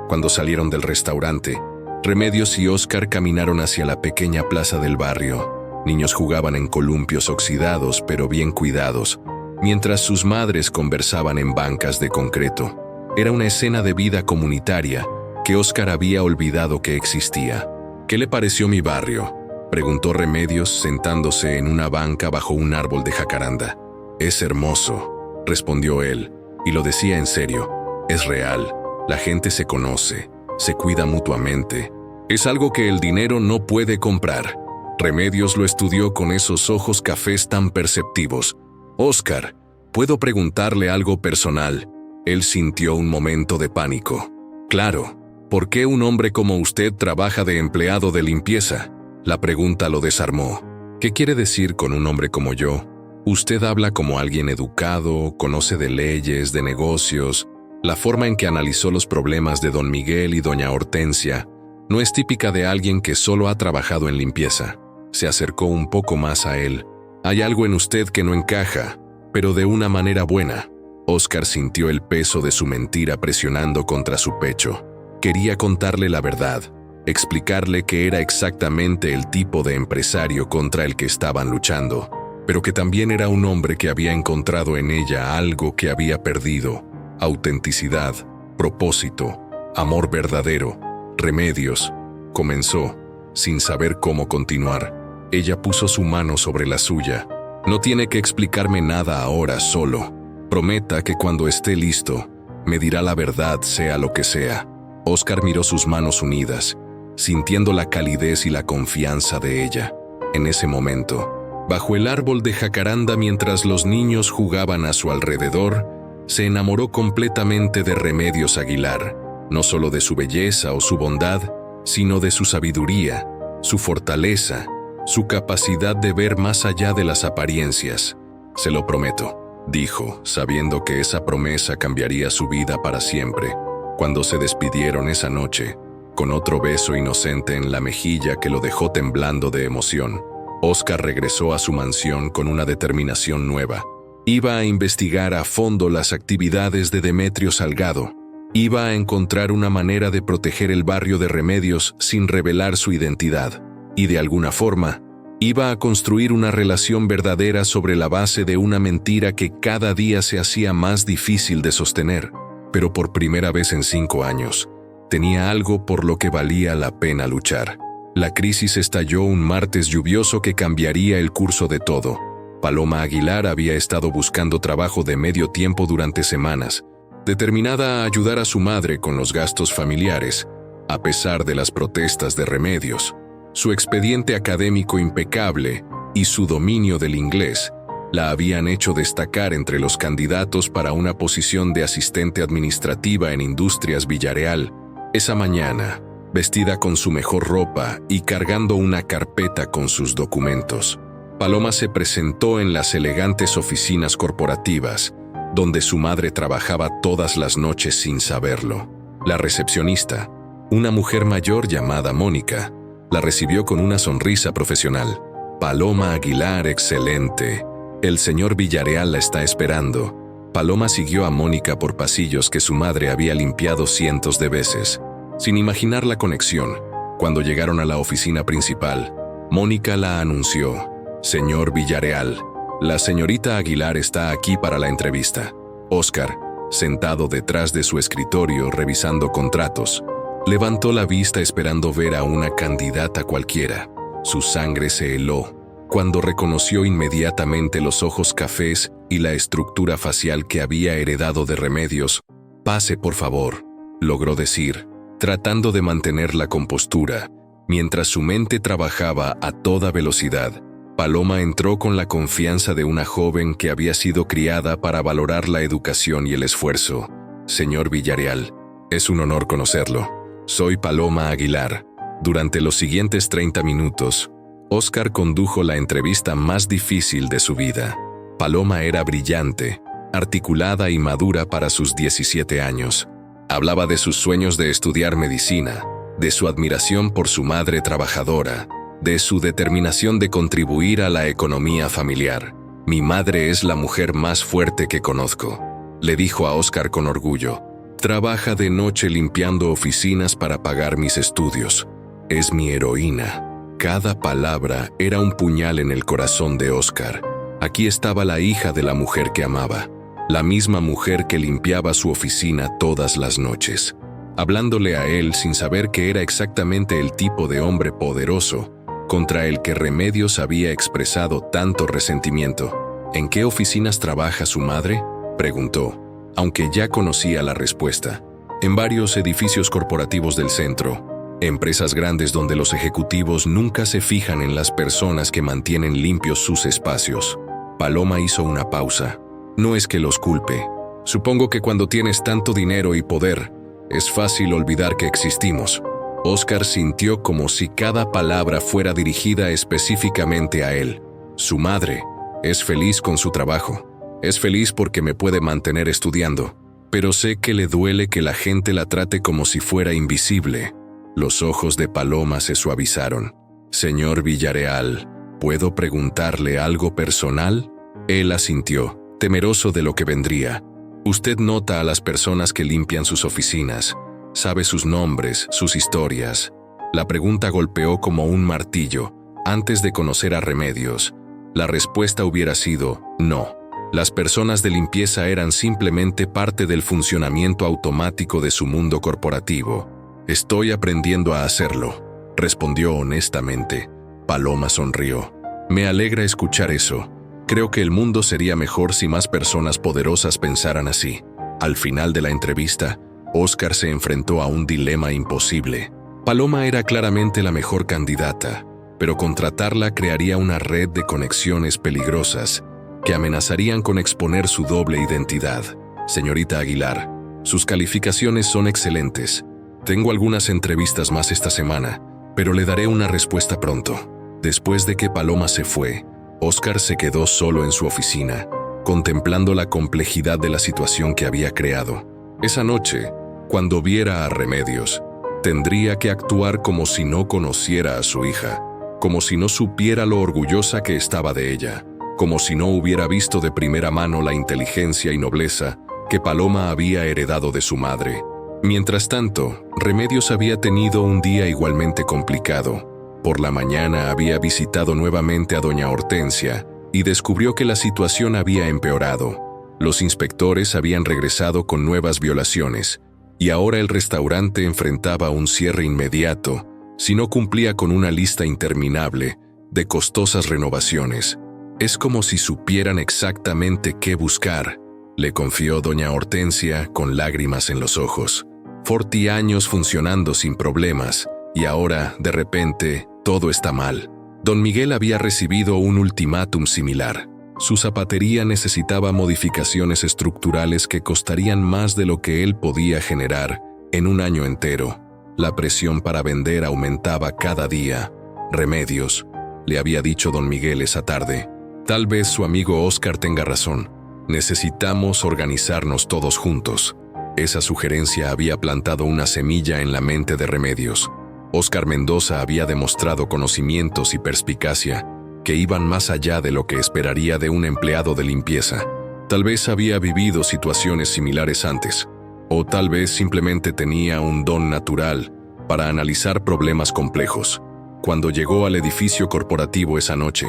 Cuando salieron del restaurante, Remedios y Óscar caminaron hacia la pequeña plaza del barrio. Niños jugaban en columpios oxidados pero bien cuidados, mientras sus madres conversaban en bancas de concreto. Era una escena de vida comunitaria que Óscar había olvidado que existía. «¿Qué le pareció mi barrio?», preguntó Remedios sentándose en una banca bajo un árbol de jacaranda. «Es hermoso», respondió él, y lo decía en serio. «Es real. La gente se conoce, se cuida mutuamente. Es algo que el dinero no puede comprar». Remedios lo estudió con esos ojos cafés tan perceptivos. «Óscar, ¿puedo preguntarle algo personal?». Él sintió un momento de pánico. «Claro. ¿Por qué un hombre como usted trabaja de empleado de limpieza?». La pregunta lo desarmó. «¿Qué quiere decir con un hombre como yo? Usted habla como alguien educado, conoce de leyes, de negocios». La forma en que analizó los problemas de don Miguel y doña Hortensia no es típica de alguien que solo ha trabajado en limpieza. Se acercó un poco más a él. «Hay algo en usted que no encaja, pero de una manera buena». Óscar sintió el peso de su mentira presionando contra su pecho. Quería contarle la verdad, explicarle que era exactamente el tipo de empresario contra el que estaban luchando, pero que también era un hombre que había encontrado en ella algo que había perdido: autenticidad, propósito, amor verdadero. «Remedios», comenzó, sin saber cómo continuar. Ella puso su mano sobre la suya. «No tiene que explicarme nada ahora, solo prometa que cuando esté listo, me dirá la verdad, sea lo que sea». Óscar miró sus manos unidas, sintiendo la calidez y la confianza de ella. En ese momento, Bajo el árbol de jacaranda, mientras los niños jugaban a su alrededor, se enamoró completamente de Remedios Aguilar, no solo de su belleza o su bondad, sino de su sabiduría, su fortaleza, su capacidad de ver más allá de las apariencias. «Se lo prometo», dijo, sabiendo que esa promesa cambiaría su vida para siempre. Cuando se despidieron esa noche, con otro beso inocente en la mejilla que lo dejó temblando de emoción, Óscar regresó a su mansión con una determinación nueva. Iba a investigar a fondo las actividades de Demetrio Salgado. Iba a encontrar una manera de proteger el barrio de Remedios sin revelar su identidad. Y de alguna forma, iba a construir una relación verdadera sobre la base de una mentira que cada día se hacía más difícil de sostener. Pero por primera vez en 5 años, tenía algo por lo que valía la pena luchar. La crisis estalló un martes lluvioso que cambiaría el curso de todo. Paloma Aguilar había estado buscando trabajo de medio tiempo durante semanas, determinada a ayudar a su madre con los gastos familiares, a pesar de las protestas de Remedios. Su expediente académico impecable y su dominio del inglés la habían hecho destacar entre los candidatos para una posición de asistente administrativa en Industrias Villareal. Esa mañana, vestida con su mejor ropa y cargando una carpeta con sus documentos, Paloma se presentó en las elegantes oficinas corporativas, donde su madre trabajaba todas las noches sin saberlo. La recepcionista, una mujer mayor llamada Mónica, la recibió con una sonrisa profesional. «Paloma Aguilar, excelente. El señor Villareal la está esperando». Paloma siguió a Mónica por pasillos que su madre había limpiado cientos de veces, sin imaginar la conexión. Cuando llegaron a la oficina principal, Mónica la anunció. «Señor Villareal, la señorita Aguilar está aquí para la entrevista». Óscar, sentado detrás de su escritorio revisando contratos, levantó la vista esperando ver a una candidata cualquiera. Su sangre se heló cuando reconoció inmediatamente los ojos cafés y la estructura facial que había heredado de Remedios. «Pase, por favor», logró decir, tratando de mantener la compostura, mientras su mente trabajaba a toda velocidad. Paloma entró con la confianza de una joven que había sido criada para valorar la educación y el esfuerzo. «Señor Villareal, es un honor conocerlo. Soy Paloma Aguilar». Durante los siguientes 30 minutos, Óscar condujo la entrevista más difícil de su vida. Paloma era brillante, articulada y madura para sus 17 años. Hablaba de sus sueños de estudiar medicina, de su admiración por su madre trabajadora, de su determinación de contribuir a la economía familiar. «Mi madre es la mujer más fuerte que conozco», le dijo a Óscar con orgullo. «Trabaja de noche limpiando oficinas para pagar mis estudios. Es mi heroína». Cada palabra era un puñal en el corazón de Óscar. Aquí estaba la hija de la mujer que amaba, la misma mujer que limpiaba su oficina todas las noches, hablándole a él sin saber que era exactamente el tipo de hombre poderoso contra el que Remedios había expresado tanto resentimiento. «¿En qué oficinas trabaja su madre?», preguntó, aunque ya conocía la respuesta. «En varios edificios corporativos del centro, empresas grandes donde los ejecutivos nunca se fijan en las personas que mantienen limpios sus espacios». Paloma hizo una pausa. «No es que los culpe. Supongo que cuando tienes tanto dinero y poder, es fácil olvidar que existimos». Óscar sintió como si cada palabra fuera dirigida específicamente a él. «Su madre es feliz con su trabajo. Es feliz porque me puede mantener estudiando. Pero sé que le duele que la gente la trate como si fuera invisible». Los ojos de Paloma se suavizaron. «Señor Villareal, ¿puedo preguntarle algo personal?». Él asintió, temeroso de lo que vendría. «Usted nota a las personas que limpian sus oficinas. Sabe sus nombres, sus historias». La pregunta golpeó como un martillo. Antes de conocer a Remedios, la respuesta hubiera sido no. Las personas de limpieza eran simplemente parte del funcionamiento automático de su mundo corporativo. «Estoy aprendiendo a hacerlo», respondió honestamente. Paloma sonrió. «Me alegra escuchar eso. Creo que el mundo sería mejor si más personas poderosas pensaran así». Al final de la entrevista, Óscar se enfrentó a un dilema imposible. Paloma era claramente la mejor candidata, pero contratarla crearía una red de conexiones peligrosas que amenazarían con exponer su doble identidad. Señorita Aguilar, sus calificaciones son excelentes. Tengo algunas entrevistas más esta semana, pero le daré una respuesta pronto. Después de que Paloma se fue, Óscar se quedó solo en su oficina, contemplando la complejidad de la situación que había creado. Esa noche, cuando viera a Remedios, tendría que actuar como si no conociera a su hija, como si no supiera lo orgullosa que estaba de ella, como si no hubiera visto de primera mano la inteligencia y nobleza que Paloma había heredado de su madre. Mientras tanto, Remedios había tenido un día igualmente complicado. Por la mañana había visitado nuevamente a doña Hortensia y descubrió que la situación había empeorado. Los inspectores habían regresado con nuevas violaciones y ahora el restaurante enfrentaba un cierre inmediato si no cumplía con una lista interminable de costosas renovaciones. Es como si supieran exactamente qué buscar, le confió doña Hortensia con lágrimas en los ojos. 40 años funcionando sin problemas y ahora, de repente, todo está mal. Don Miguel había recibido un ultimátum similar. Su zapatería necesitaba modificaciones estructurales que costarían más de lo que él podía generar en un año entero. La presión para vender aumentaba cada día. Remedios, le había dicho don Miguel esa tarde. Tal vez su amigo Óscar tenga razón. Necesitamos organizarnos todos juntos. Esa sugerencia había plantado una semilla en la mente de Remedios. Óscar Mendoza había demostrado conocimientos y perspicacia que iban más allá de lo que esperaría de un empleado de limpieza. Tal vez había vivido situaciones similares antes, o tal vez simplemente tenía un don natural para analizar problemas complejos. Cuando llegó al edificio corporativo esa noche,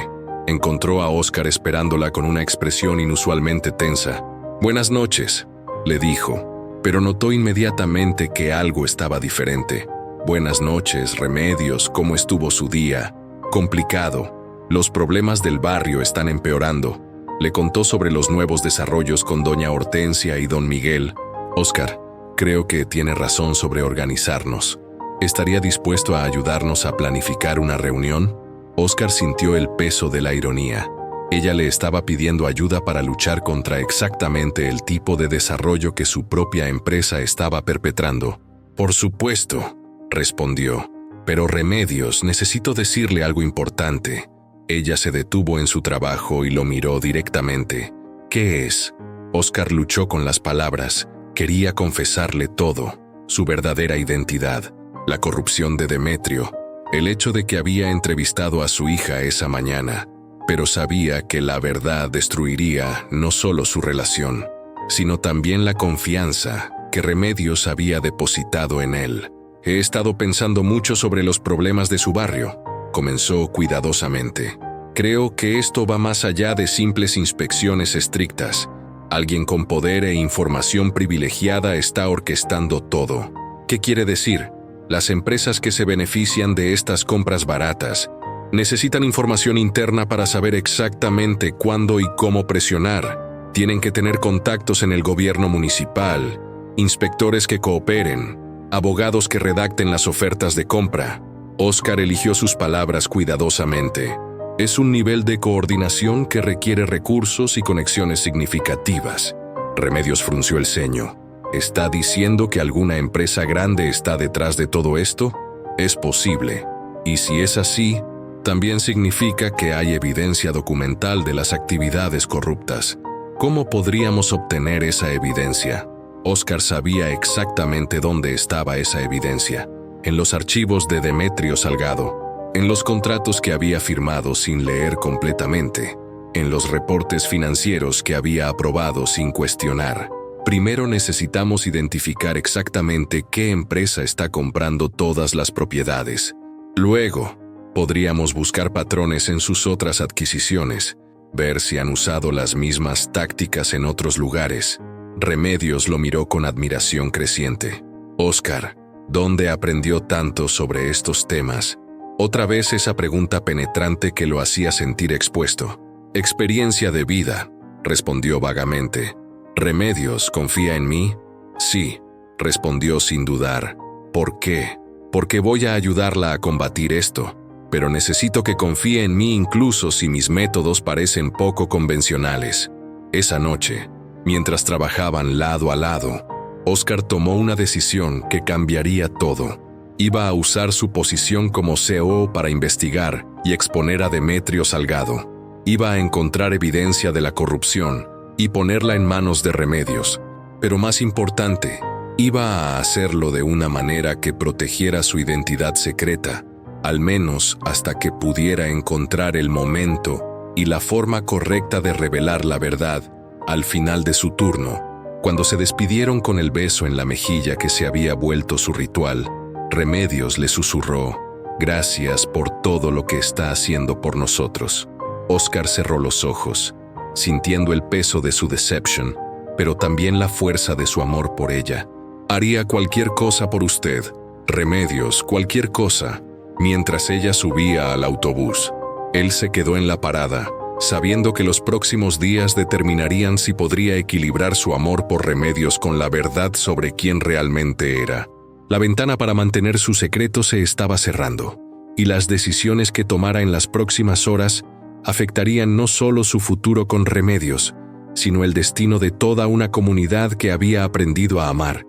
encontró a Óscar esperándola con una expresión inusualmente tensa. «Buenas noches», le dijo, pero notó inmediatamente que algo estaba diferente. «Buenas noches, Remedios, ¿cómo estuvo su día?» «Complicado. Los problemas del barrio están empeorando». Le contó sobre los nuevos desarrollos con doña Hortensia y don Miguel. «Óscar, creo que tiene razón sobre organizarnos. ¿Estaría dispuesto a ayudarnos a planificar una reunión?» Óscar sintió el peso de la ironía. Ella le estaba pidiendo ayuda para luchar contra exactamente el tipo de desarrollo que su propia empresa estaba perpetrando. «Por supuesto», respondió. «Pero Remedios, necesito decirle algo importante». Ella se detuvo en su trabajo y lo miró directamente. «¿Qué es?» Óscar luchó con las palabras. Quería confesarle todo, su verdadera identidad, la corrupción de Demetrio, el hecho de que había entrevistado a su hija esa mañana, pero sabía que la verdad destruiría no solo su relación, sino también la confianza que Remedios había depositado en él. «He estado pensando mucho sobre los problemas de su barrio», comenzó cuidadosamente. «Creo que esto va más allá de simples inspecciones estrictas. Alguien con poder e información privilegiada está orquestando todo». «¿Qué quiere decir?» «Las empresas que se benefician de estas compras baratas necesitan información interna para saber exactamente cuándo y cómo presionar. Tienen que tener contactos en el gobierno municipal, inspectores que cooperen, abogados que redacten las ofertas de compra». Óscar eligió sus palabras cuidadosamente. «Es un nivel de coordinación que requiere recursos y conexiones significativas». Remedios frunció el ceño. ¿Está diciendo que alguna empresa grande está detrás de todo esto? Es posible. Y si es así, también significa que hay evidencia documental de las actividades corruptas. ¿Cómo podríamos obtener esa evidencia? Óscar sabía exactamente dónde estaba esa evidencia. En los archivos de Demetrio Salgado, en los contratos que había firmado sin leer completamente, en los reportes financieros que había aprobado sin cuestionar. Primero necesitamos identificar exactamente qué empresa está comprando todas las propiedades. Luego, podríamos buscar patrones en sus otras adquisiciones, ver si han usado las mismas tácticas en otros lugares. Remedios lo miró con admiración creciente. «Óscar, ¿dónde aprendió tanto sobre estos temas?» Otra vez esa pregunta penetrante que lo hacía sentir expuesto. «Experiencia de vida», respondió vagamente. «Remedios, ¿confía en mí?» «Sí», respondió sin dudar. «¿Por qué?» «Porque voy a ayudarla a combatir esto». pero necesito que confíe en mí incluso si mis métodos parecen poco convencionales. Esa noche, mientras trabajaban lado a lado, Oscar tomó una decisión que cambiaría todo. Iba a usar su posición como COO para investigar y exponer a Demetrio Salgado. Iba a encontrar evidencia de la corrupción y ponerla en manos de Remedios. Pero más importante, iba a hacerlo de una manera que protegiera su identidad secreta, al menos hasta que pudiera encontrar el momento y la forma correcta de revelar la verdad al final de su turno. Cuando se despidieron con el beso en la mejilla que se había vuelto su ritual, Remedios le susurró: «Gracias por todo lo que está haciendo por nosotros». Oscar cerró los ojos, sintiendo el peso de su deception, pero también la fuerza de su amor por ella. «Haría cualquier cosa por usted, Remedios, cualquier cosa». Mientras ella subía al autobús, él se quedó en la parada, sabiendo que los próximos días determinarían si podría equilibrar su amor por Remedios con la verdad sobre quién realmente era. La ventana para mantener su secreto se estaba cerrando, y las decisiones que tomara en las próximas horas afectarían no solo su futuro con Remedios, sino el destino de toda una comunidad que había aprendido a amar.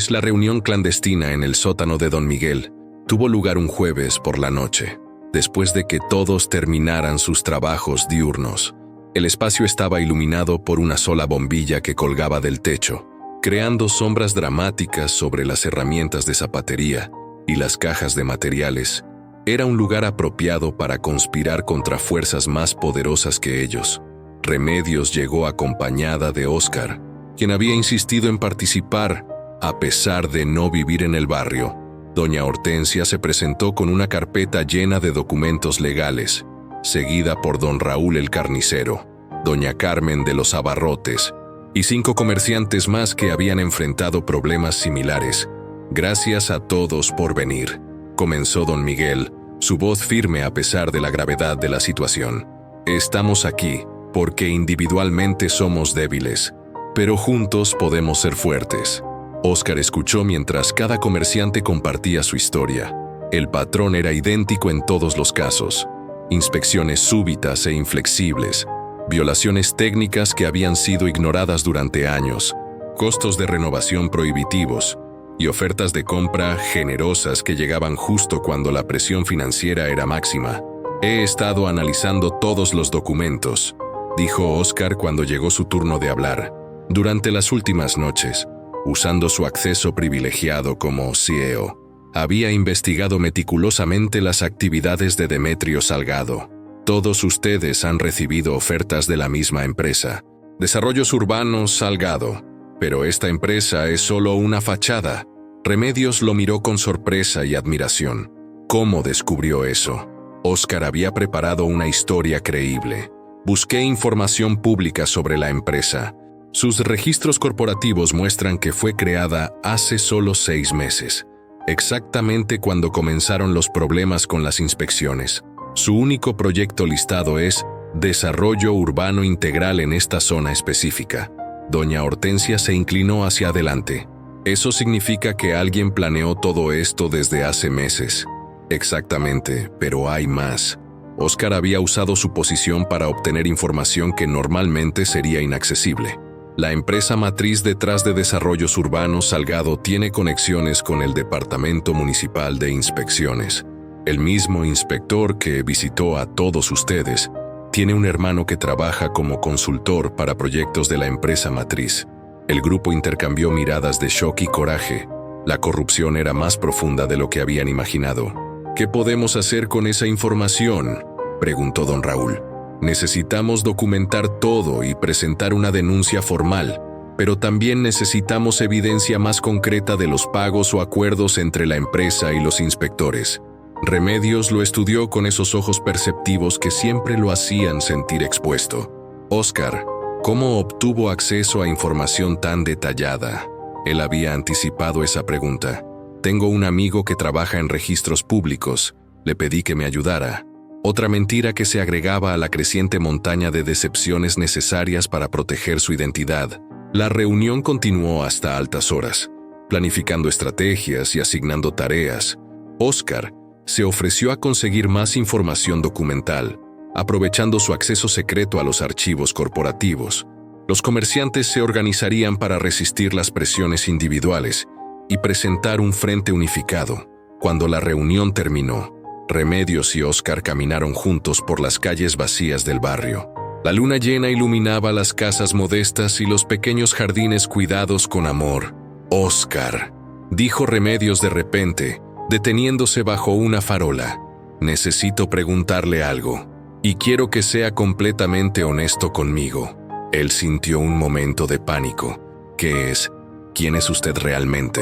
La reunión clandestina en el sótano de Don Miguel tuvo lugar un jueves por la noche, después de que todos terminaran sus trabajos diurnos. El espacio estaba iluminado por una sola bombilla que colgaba del techo, creando sombras dramáticas sobre las herramientas de zapatería y las cajas de materiales. Era un lugar apropiado para conspirar contra fuerzas más poderosas que ellos. Remedios llegó acompañada de Oscar, quien había insistido en participar, a pesar de no vivir en el barrio. Doña Hortensia se presentó con una carpeta llena de documentos legales, seguida por don Raúl el carnicero, doña Carmen de los abarrotes y 5 comerciantes más que habían enfrentado problemas similares. «Gracias a todos por venir», comenzó don Miguel, su voz firme a pesar de la gravedad de la situación. «Estamos aquí porque individualmente somos débiles, pero juntos podemos ser fuertes». Oscar escuchó mientras cada comerciante compartía su historia. El patrón era idéntico en todos los casos: inspecciones súbitas e inflexibles, violaciones técnicas que habían sido ignoradas durante años, costos de renovación prohibitivos y ofertas de compra generosas que llegaban justo cuando la presión financiera era máxima. «He estado analizando todos los documentos», dijo Oscar cuando llegó su turno de hablar. Durante las últimas noches, usando su acceso privilegiado como CEO, había investigado meticulosamente las actividades de Demetrio Salgado. Todos ustedes han recibido ofertas de la misma empresa, Desarrollos Urbanos Salgado, pero esta empresa es solo una fachada. Remedios lo miró con sorpresa y admiración. ¿Cómo descubrió eso? Oscar había preparado una historia creíble. Busqué información pública sobre la empresa. Sus registros corporativos muestran que fue creada hace solo 6 meses, exactamente cuando comenzaron los problemas con las inspecciones. Su único proyecto listado es Desarrollo Urbano Integral en esta zona específica. Doña Hortensia se inclinó hacia adelante. Eso significa que alguien planeó todo esto desde hace meses. Exactamente, pero hay más. Oscar había usado su posición para obtener información que normalmente sería inaccesible. La empresa matriz detrás de Desarrollos Urbanos Salgado tiene conexiones con el Departamento Municipal de Inspecciones. El mismo inspector que visitó a todos ustedes tiene un hermano que trabaja como consultor para proyectos de la empresa matriz. El grupo intercambió miradas de shock y coraje. La corrupción era más profunda de lo que habían imaginado. «¿Qué podemos hacer con esa información?», preguntó don Raúl. «Necesitamos documentar todo y presentar una denuncia formal, pero también necesitamos evidencia más concreta de los pagos o acuerdos entre la empresa y los inspectores». Remedios lo estudió con esos ojos perceptivos que siempre lo hacían sentir expuesto. «Oscar, ¿cómo obtuvo acceso a información tan detallada?». Él había anticipado esa pregunta. «Tengo un amigo que trabaja en registros públicos. Le pedí que me ayudara». Otra mentira que se agregaba a la creciente montaña de decepciones necesarias para proteger su identidad. La reunión continuó hasta altas horas, planificando estrategias y asignando tareas. Oscar, se ofreció a conseguir más información documental, aprovechando su acceso secreto a los archivos corporativos. Los comerciantes se organizarían para resistir las presiones individuales y presentar un frente unificado. Cuando la reunión terminó, Remedios y Óscar caminaron juntos por las calles vacías del barrio. La luna llena iluminaba las casas modestas y los pequeños jardines cuidados con amor. «Óscar», dijo Remedios de repente, deteniéndose bajo una farola. «Necesito preguntarle algo, y quiero que sea completamente honesto conmigo». Él sintió un momento de pánico. «¿Qué es? ¿Quién es usted realmente?».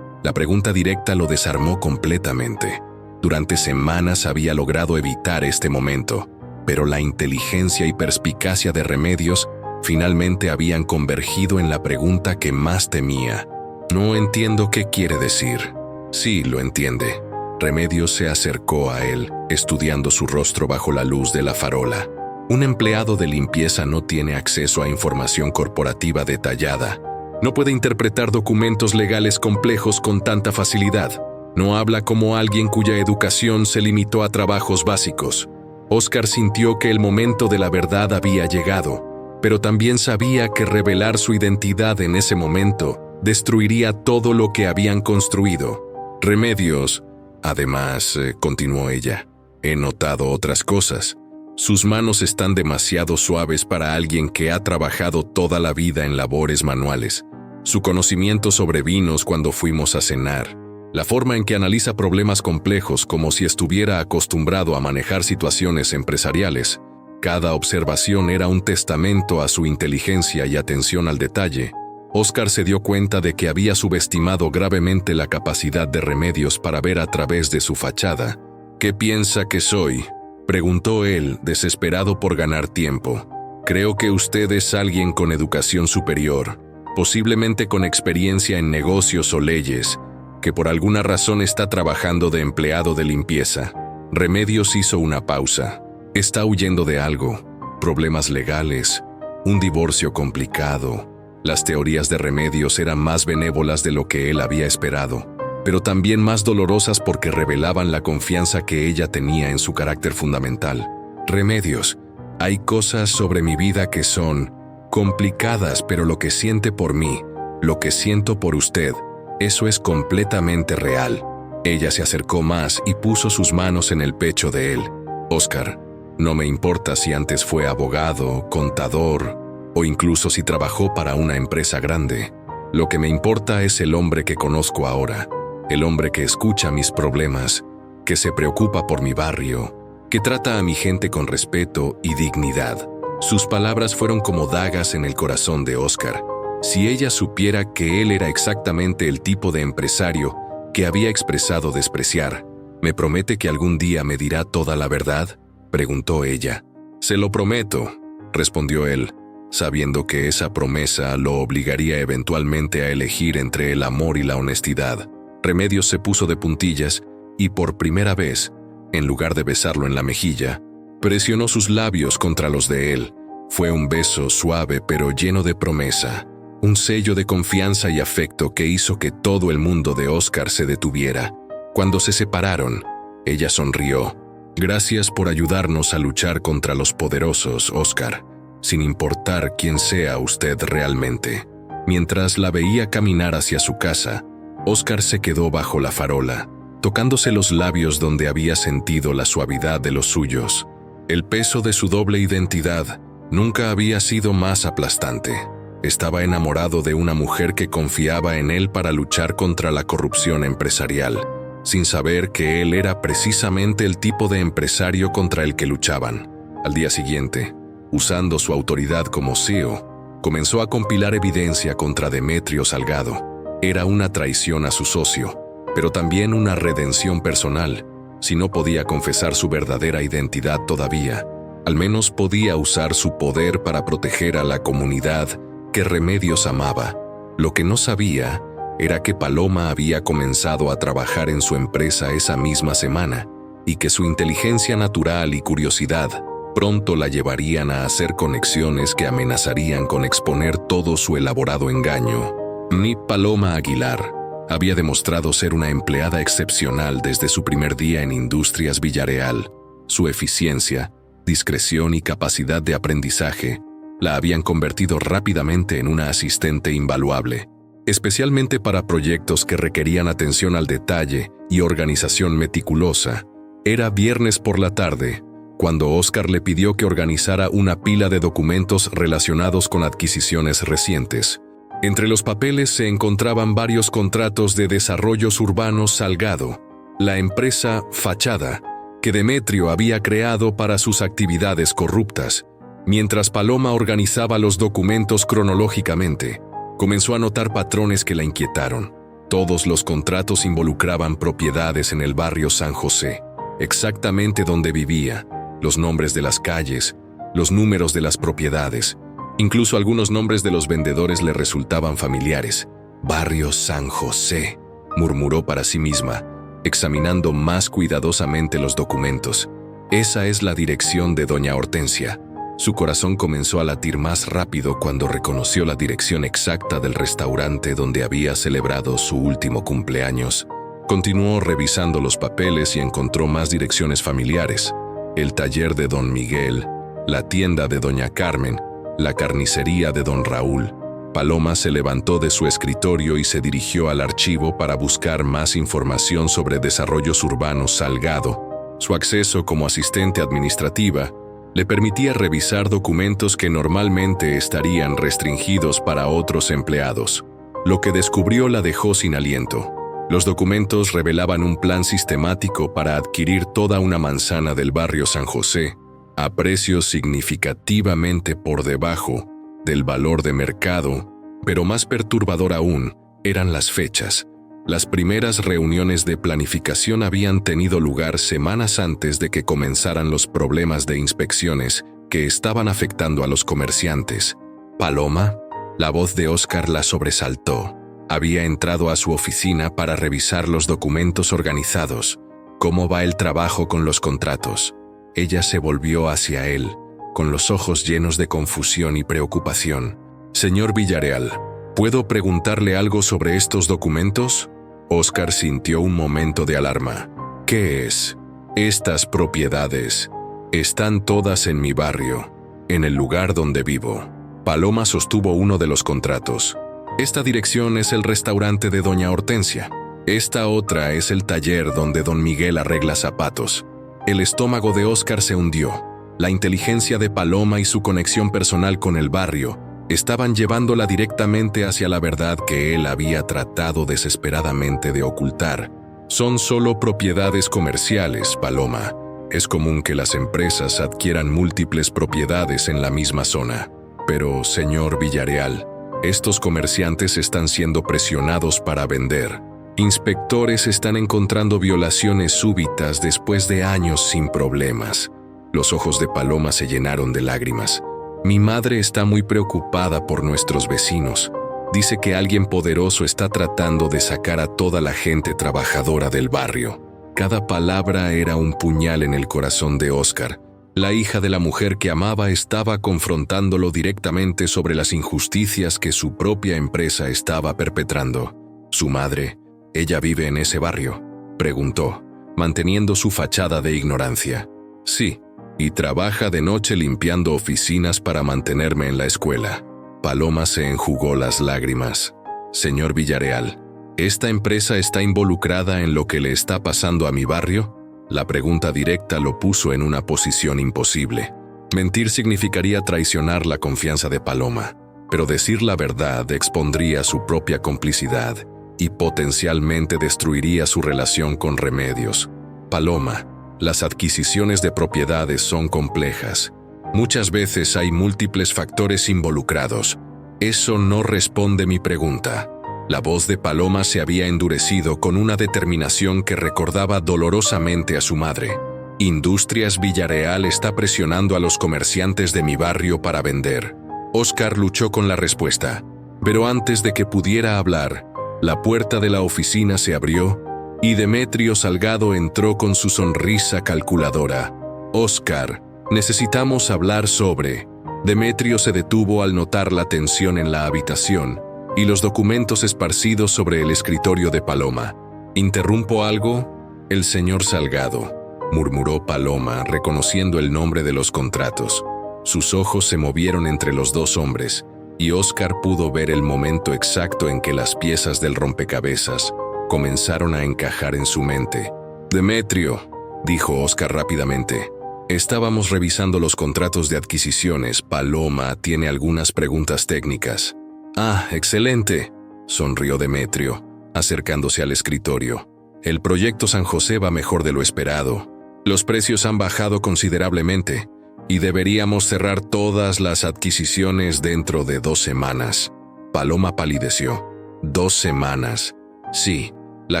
La pregunta directa lo desarmó completamente. Durante semanas había logrado evitar este momento, pero la inteligencia y perspicacia de Remedios finalmente habían convergido en la pregunta que más temía. «No entiendo qué quiere decir». «Sí, lo entiende». Remedios se acercó a él, estudiando su rostro bajo la luz de la farola. Un empleado de limpieza no tiene acceso a información corporativa detallada. No puede interpretar documentos legales complejos con tanta facilidad. No habla como alguien cuya educación se limitó a trabajos básicos. Óscar sintió que el momento de la verdad había llegado, pero también sabía que revelar su identidad en ese momento destruiría todo lo que habían construido. «Remedios, además», continuó ella, «he notado otras cosas. Sus manos están demasiado suaves para alguien que ha trabajado toda la vida en labores manuales. Su conocimiento sobre vinos cuando fuimos a cenar. La forma en que analiza problemas complejos como si estuviera acostumbrado a manejar situaciones empresariales. Cada observación era un testamento a su inteligencia y atención al detalle». Óscar se dio cuenta de que había subestimado gravemente la capacidad de Remedios para ver a través de su fachada. «¿Qué piensa que soy?», preguntó él, desesperado por ganar tiempo. «Creo que usted es alguien con educación superior, posiblemente con experiencia en negocios o leyes, que por alguna razón está trabajando de empleado de limpieza». Remedios hizo una pausa. «Está huyendo de algo, problemas legales, un divorcio complicado». Las teorías de Remedios eran más benévolas de lo que él había esperado, pero también más dolorosas porque revelaban la confianza que ella tenía en su carácter fundamental. «Remedios, hay cosas sobre mi vida que son complicadas, pero lo que siente por mí, lo que siento por usted, eso es completamente real». Ella se acercó más y puso sus manos en el pecho de él. «Óscar, no me importa si antes fue abogado, contador, o incluso si trabajó para una empresa grande. Lo que me importa es el hombre que conozco ahora, el hombre que escucha mis problemas, que se preocupa por mi barrio, que trata a mi gente con respeto y dignidad». Sus palabras fueron como dagas en el corazón de Óscar. Si ella supiera que él era exactamente el tipo de empresario que había expresado despreciar. «¿Me promete que algún día me dirá toda la verdad?», preguntó ella. «Se lo prometo», respondió él, sabiendo que esa promesa lo obligaría eventualmente a elegir entre el amor y la honestidad. Remedios se puso de puntillas y por primera vez, en lugar de besarlo en la mejilla, presionó sus labios contra los de él. Fue un beso suave pero lleno de promesa, un sello de confianza y afecto que hizo que todo el mundo de Óscar se detuviera. Cuando se separaron, ella sonrió. «Gracias por ayudarnos a luchar contra los poderosos, Óscar, sin importar quién sea usted realmente». Mientras la veía caminar hacia su casa, Óscar se quedó bajo la farola, tocándose los labios donde había sentido la suavidad de los suyos. El peso de su doble identidad nunca había sido más aplastante. Estaba enamorado de una mujer que confiaba en él para luchar contra la corrupción empresarial, sin saber que él era precisamente el tipo de empresario contra el que luchaban. Al día siguiente, usando su autoridad como CEO, comenzó a compilar evidencia contra Demetrio Salgado. Era una traición a su socio, pero también una redención personal. Si no podía confesar su verdadera identidad todavía, al menos podía usar su poder para proteger a la comunidad que Remedios amaba. Lo que no sabía era que Paloma había comenzado a trabajar en su empresa esa misma semana y que su inteligencia natural y curiosidad pronto la llevarían a hacer conexiones que amenazarían con exponer todo su elaborado engaño. Ni Paloma Aguilar, Había demostrado ser una empleada excepcional desde su primer día en Industrias Villareal. Su eficiencia, discreción y capacidad de aprendizaje la habían convertido rápidamente en una asistente invaluable, especialmente para proyectos que requerían atención al detalle y organización meticulosa. Era viernes por la tarde, cuando Oscar le pidió que organizara una pila de documentos relacionados con adquisiciones recientes. Entre los papeles se encontraban varios contratos de desarrollos urbanos Salgado, la empresa Fachada, que Demetrio había creado para sus actividades corruptas. Mientras Paloma organizaba los documentos cronológicamente, comenzó a notar patrones que la inquietaron. Todos los contratos involucraban propiedades en el barrio San José, exactamente donde vivía, los nombres de las calles, los números de las propiedades, incluso algunos nombres de los vendedores le resultaban familiares. Barrio San José, murmuró para sí misma, examinando más cuidadosamente los documentos. Esa es la dirección de doña Hortensia. Su corazón comenzó a latir más rápido cuando reconoció la dirección exacta del restaurante donde había celebrado su último cumpleaños. Continuó revisando los papeles y encontró más direcciones familiares: el taller de don Miguel, la tienda de doña Carmen, la carnicería de don Raúl. Paloma se levantó de su escritorio y se dirigió al archivo para buscar más información sobre desarrollos urbanos Salgado. Su acceso como asistente administrativa le permitía revisar documentos que normalmente estarían restringidos para otros empleados. Lo que descubrió la dejó sin aliento. Los documentos revelaban un plan sistemático para adquirir toda una manzana del barrio San José, a precios significativamente por debajo del valor de mercado, pero más perturbador aún eran las fechas. Las primeras reuniones de planificación habían tenido lugar semanas antes de que comenzaran los problemas de inspecciones que estaban afectando a los comerciantes. Paloma, la voz de Oscar la sobresaltó. Había entrado a su oficina para revisar los documentos organizados. ¿Cómo va el trabajo con los contratos? Ella se volvió hacia él, con los ojos llenos de confusión y preocupación. Señor Villareal, ¿puedo preguntarle algo sobre estos documentos? Oscar sintió un momento de alarma. ¿Qué es? Estas propiedades están todas en mi barrio, en el lugar donde vivo. Paloma sostuvo uno de los contratos. Esta dirección es el restaurante de doña Hortensia. Esta otra es el taller donde don Miguel arregla zapatos. El estómago de Oscar se hundió. La inteligencia de Paloma y su conexión personal con el barrio estaban llevándola directamente hacia la verdad que él había tratado desesperadamente de ocultar. Son solo propiedades comerciales, Paloma. Es común que las empresas adquieran múltiples propiedades en la misma zona. Pero, señor Villareal, estos comerciantes están siendo presionados para vender. Inspectores están encontrando violaciones súbitas después de años sin problemas. Los ojos de Paloma se llenaron de lágrimas. Mi madre está muy preocupada por nuestros vecinos. Dice que alguien poderoso está tratando de sacar a toda la gente trabajadora del barrio. Cada palabra era un puñal en el corazón de Oscar. La hija de la mujer que amaba estaba confrontándolo directamente sobre las injusticias que su propia empresa estaba perpetrando. ¿Su madre, ella vive en ese barrio?, preguntó, manteniendo su fachada de ignorancia. Sí, y trabaja de noche limpiando oficinas para mantenerme en la escuela. Paloma se enjugó las lágrimas. Señor Villareal, ¿esta empresa está involucrada en lo que le está pasando a mi barrio? La pregunta directa lo puso en una posición imposible. Mentir significaría traicionar la confianza de Paloma, pero decir la verdad expondría su propia complicidad y potencialmente destruiría su relación con Remedios. Paloma, las adquisiciones de propiedades son complejas. Muchas veces hay múltiples factores involucrados. Eso no responde mi pregunta. La voz de Paloma se había endurecido con una determinación que recordaba dolorosamente a su madre. Industrias Villareal está presionando a los comerciantes de mi barrio para vender. Oscar luchó con la respuesta, pero antes de que pudiera hablar, la puerta de la oficina se abrió y Demetrio Salgado entró con su sonrisa calculadora. Oscar, necesitamos hablar sobre... Demetrio se detuvo al notar la tensión en la habitación. y los documentos esparcidos sobre el escritorio de Paloma. ¿Interrumpo algo? El señor Salgado, murmuró Paloma, reconociendo el nombre de los contratos. Sus ojos se movieron entre los dos hombres, y Óscar pudo ver el momento exacto en que las piezas del rompecabezas comenzaron a encajar en su mente. «Demetrio», dijo Óscar rápidamente. «Estábamos revisando los contratos de adquisiciones. Paloma tiene algunas preguntas técnicas». «Ah, excelente», sonrió Demetrio, acercándose al escritorio. «El proyecto San José va mejor de lo esperado. Los precios han bajado considerablemente y deberíamos cerrar todas las adquisiciones dentro de 2 semanas». Paloma palideció. «¿2 semanas? Sí. La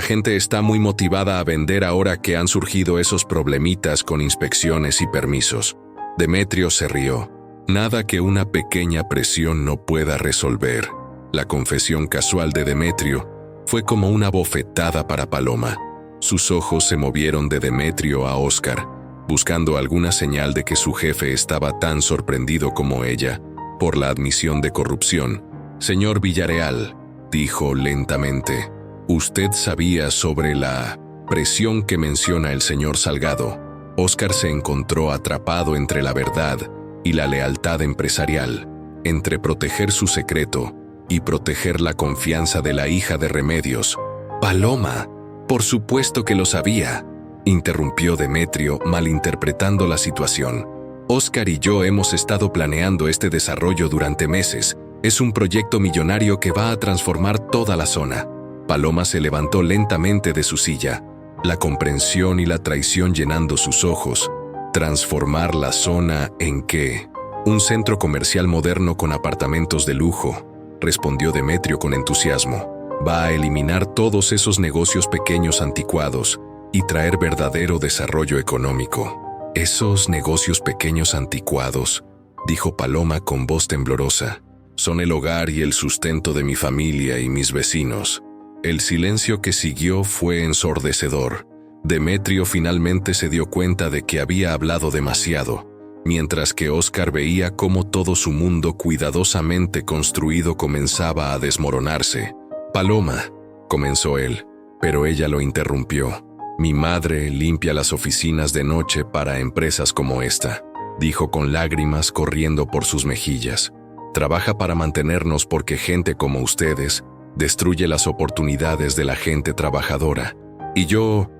gente está muy motivada a vender ahora que han surgido esos problemitas con inspecciones y permisos». Demetrio se rió. «Nada que una pequeña presión no pueda resolver». La confesión casual de Demetrio fue como una bofetada para Paloma. Sus ojos se movieron de Demetrio a Óscar, buscando alguna señal de que su jefe estaba tan sorprendido como ella por la admisión de corrupción. «Señor Villarreal», dijo lentamente, «usted sabía sobre la presión que menciona el señor Salgado». Óscar se encontró atrapado entre la verdad y la lealtad empresarial, entre proteger su secreto y proteger la confianza de la hija de Remedios. «Paloma, por supuesto que lo sabía», interrumpió Demetrio, malinterpretando la situación. «Óscar y yo hemos estado planeando este desarrollo durante meses. Es un proyecto millonario que va a transformar toda la zona». Paloma se levantó lentamente de su silla, la comprensión y la traición llenando sus ojos. «¿Transformar la zona en qué?» «Un centro comercial moderno con apartamentos de lujo», respondió Demetrio con entusiasmo. «Va a eliminar todos esos negocios pequeños anticuados y traer verdadero desarrollo económico». «Esos negocios pequeños anticuados», dijo Paloma con voz temblorosa, «son el hogar y el sustento de mi familia y mis vecinos». El silencio que siguió fue ensordecedor. Demetrio finalmente se dio cuenta de que había hablado demasiado, mientras que Óscar veía cómo todo su mundo cuidadosamente construido comenzaba a desmoronarse. «Paloma», comenzó él, pero ella lo interrumpió. «Mi madre limpia las oficinas de noche para empresas como esta», dijo con lágrimas corriendo por sus mejillas. «Trabaja para mantenernos porque gente como ustedes destruye las oportunidades de la gente trabajadora. Y yo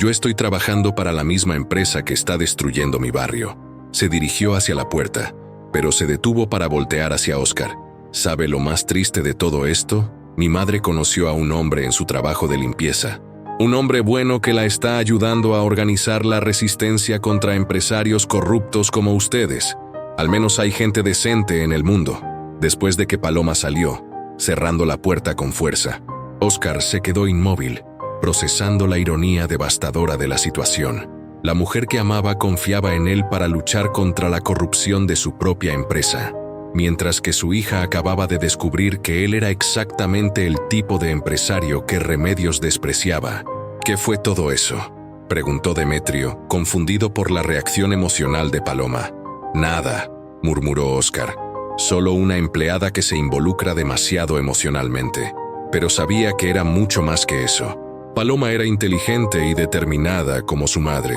estoy trabajando para la misma empresa que está destruyendo mi barrio». Se dirigió hacia la puerta, pero se detuvo para voltear hacia Óscar. «¿Sabe lo más triste de todo esto? Mi madre conoció a un hombre en su trabajo de limpieza. Un hombre bueno que la está ayudando a organizar la resistencia contra empresarios corruptos como ustedes. Al menos hay gente decente en el mundo». Después de que Paloma salió, cerrando la puerta con fuerza, Óscar se quedó inmóvil, procesando la ironía devastadora de la situación. La mujer que amaba confiaba en él para luchar contra la corrupción de su propia empresa, mientras que su hija acababa de descubrir que él era exactamente el tipo de empresario que Remedios despreciaba. «¿Qué fue todo eso?», preguntó Demetrio, confundido por la reacción emocional de Paloma. «Nada», murmuró Óscar. «Solo una empleada que se involucra demasiado emocionalmente». Pero sabía que era mucho más que eso. Paloma era inteligente y determinada como su madre.